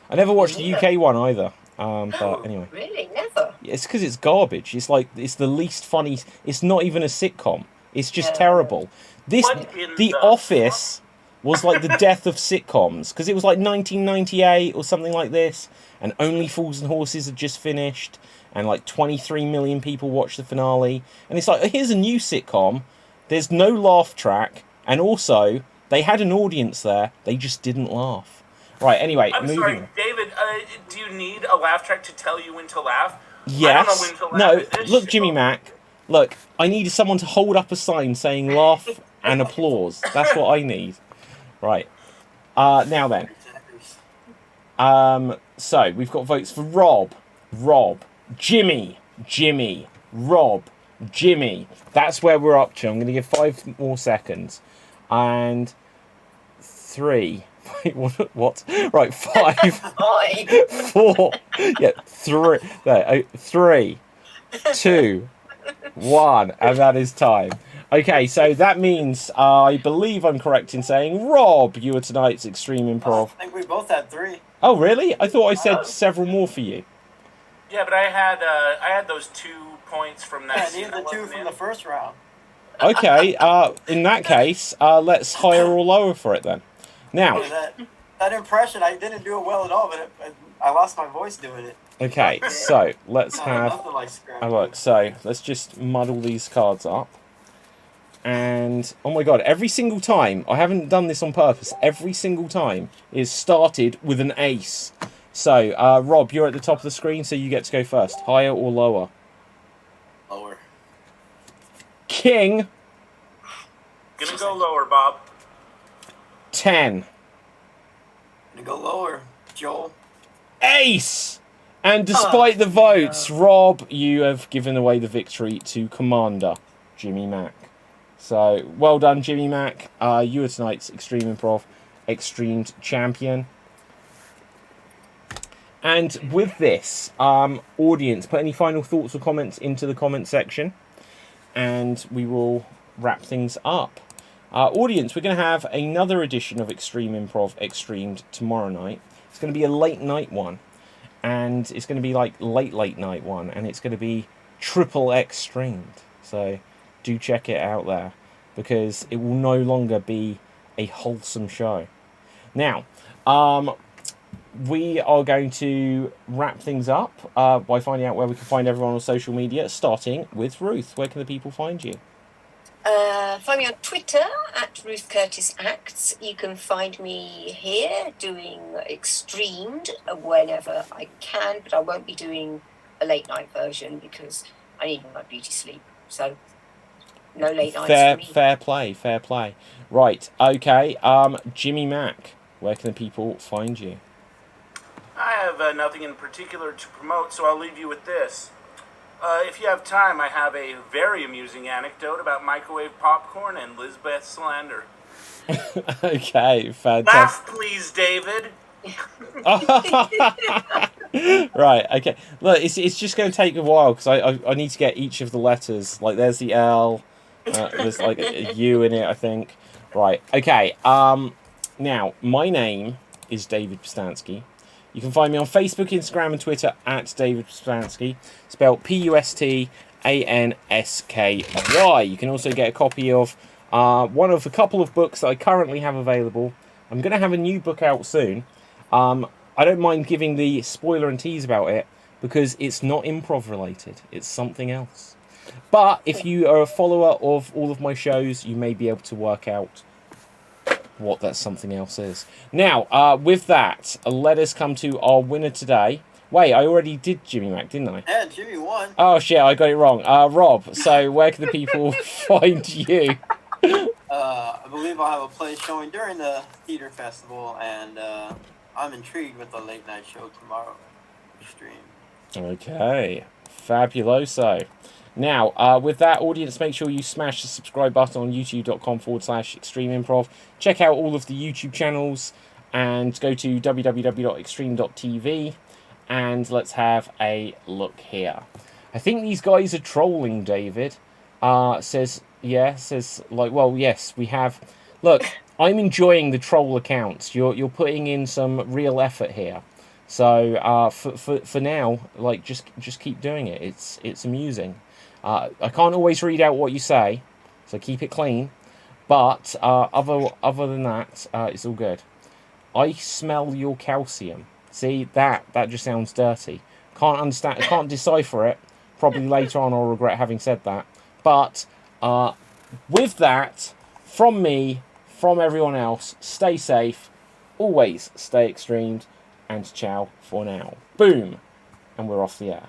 I never watched the UK one either. But anyway, Really? Never? it's because it's garbage. It's like it's the least funny. It's not even a sitcom. It's just terrible. What in The the Office was like the death of sitcoms because it was like 1998 or something like this, and Only Fools and Horses had just finished, and like 23 million people watched the finale, and it's like, here's a new sitcom. There's no laugh track, and also they had an audience there. They just didn't laugh. Right. Anyway, I'm moving. sorry, David, do you need a laugh track to tell you when to laugh? Yes. I don't know when to laugh No. at this Look, show. Jimmy Mac. Look, I need someone to hold up a sign saying laugh and applause. That's what I need. Right. Now then. So we've got votes for Rob, Jimmy, Rob, Jimmy. That's where we're up to. I'm going to give 5 more seconds. And 3. Wait, what? Right, 5, 4. Yeah, 3. No, 3, 2, 1, and that is time. Okay, so that means I believe I'm correct in saying, Rob, you were tonight's Extreme Improv. I think we both had 3. Oh, really? I thought I said several more for you. Yeah, but I had those 2 points from that. Yeah, scene these are I the 2 wasn't from in. the first round. Okay, in that case, let's higher or lower for it then. Now, That impression, I didn't do it well at all, but I lost my voice doing it. okay, so let's have Nothing like Scrap. a look. So let's just muddle these cards up. And, oh my god, every single time, I haven't done this on purpose, every single time is started with an ace. So, Rob, you're at the top of the screen, so you get to go first. Higher or lower? Lower. King, Gonna go lower, Bob. 10. Gonna go lower, Joel. Ace! And despite the votes, Rob, you have given away the victory to Commander Jimmy Mac. So, well done, Jimmy Mac. You are tonight's Extreme Improv Xstreamed champion. And with this, audience, put any final thoughts or comments into the comment section, and we will wrap things up. Audience, we're going to have another edition of Extreme Improv Xstreamed tomorrow night. It's going to be a late night one, and it's going to be like late night one, and it's going to be triple Xstreamed. So do check it out there, because it will no longer be a wholesome show. Now, we are going to wrap things up by finding out where we can find everyone on social media, starting with Ruth. Where can the people find you? Find me on Twitter at Ruth Curtis Acts. You can find me here doing Extremed whenever I can, but I won't be doing a late night version because I need my beauty sleep. So no late nights for me. Fair play. Right, okay. Jimmy Mac, where can the people find you? I have nothing in particular to promote, so I'll leave you with this. If you have time, I have a very amusing anecdote about microwave popcorn and Lisbeth Salander. Okay, fantastic. Laugh, please, David. Right, okay. Look, it's just going to take a while because I need to get each of the letters. Like, there's the L. There's like a U in it, I think. Right, okay. Now, my name is David Postansky. You can find me on Facebook, Instagram, and Twitter at David Postansky, spelled Pustanski. You can also get a copy of one of a couple of books that I currently have available. I'm going to have a new book out soon. I don't mind giving the spoiler and tease about it because it's not improv related. It's something else. But if you are a follower of all of my shows, you may be able to work out what that something else is. Now, with that, let us come to our winner today. Wait, I already did Jimmy Mac, didn't I? Yeah, Jimmy won. Oh, shit, I got it wrong. Rob, so where can the people find you? I believe I'll have a play showing during the theater festival, and I'm intrigued with the late night show tomorrow stream. Okay, fabuloso. Now, with that, audience, make sure you smash the subscribe button on youtube.com/extremeimprov. Check out all of the YouTube channels and go to www.extreme.tv and let's have a look here. I think these guys are trolling David. Says, like, well, yes, we have. Look, I'm enjoying the troll accounts. You're putting in some real effort here. So, for now, like, just keep doing it. It's amusing. I can't always read out what you say, so keep it clean. But other than that, it's all good. I smell your calcium. See, that just sounds dirty. Can't understand. Can't decipher it. Probably later on I'll regret having said that. But with that, from me, from everyone else, stay safe. Always stay extremed, and ciao for now. Boom, and we're off the air.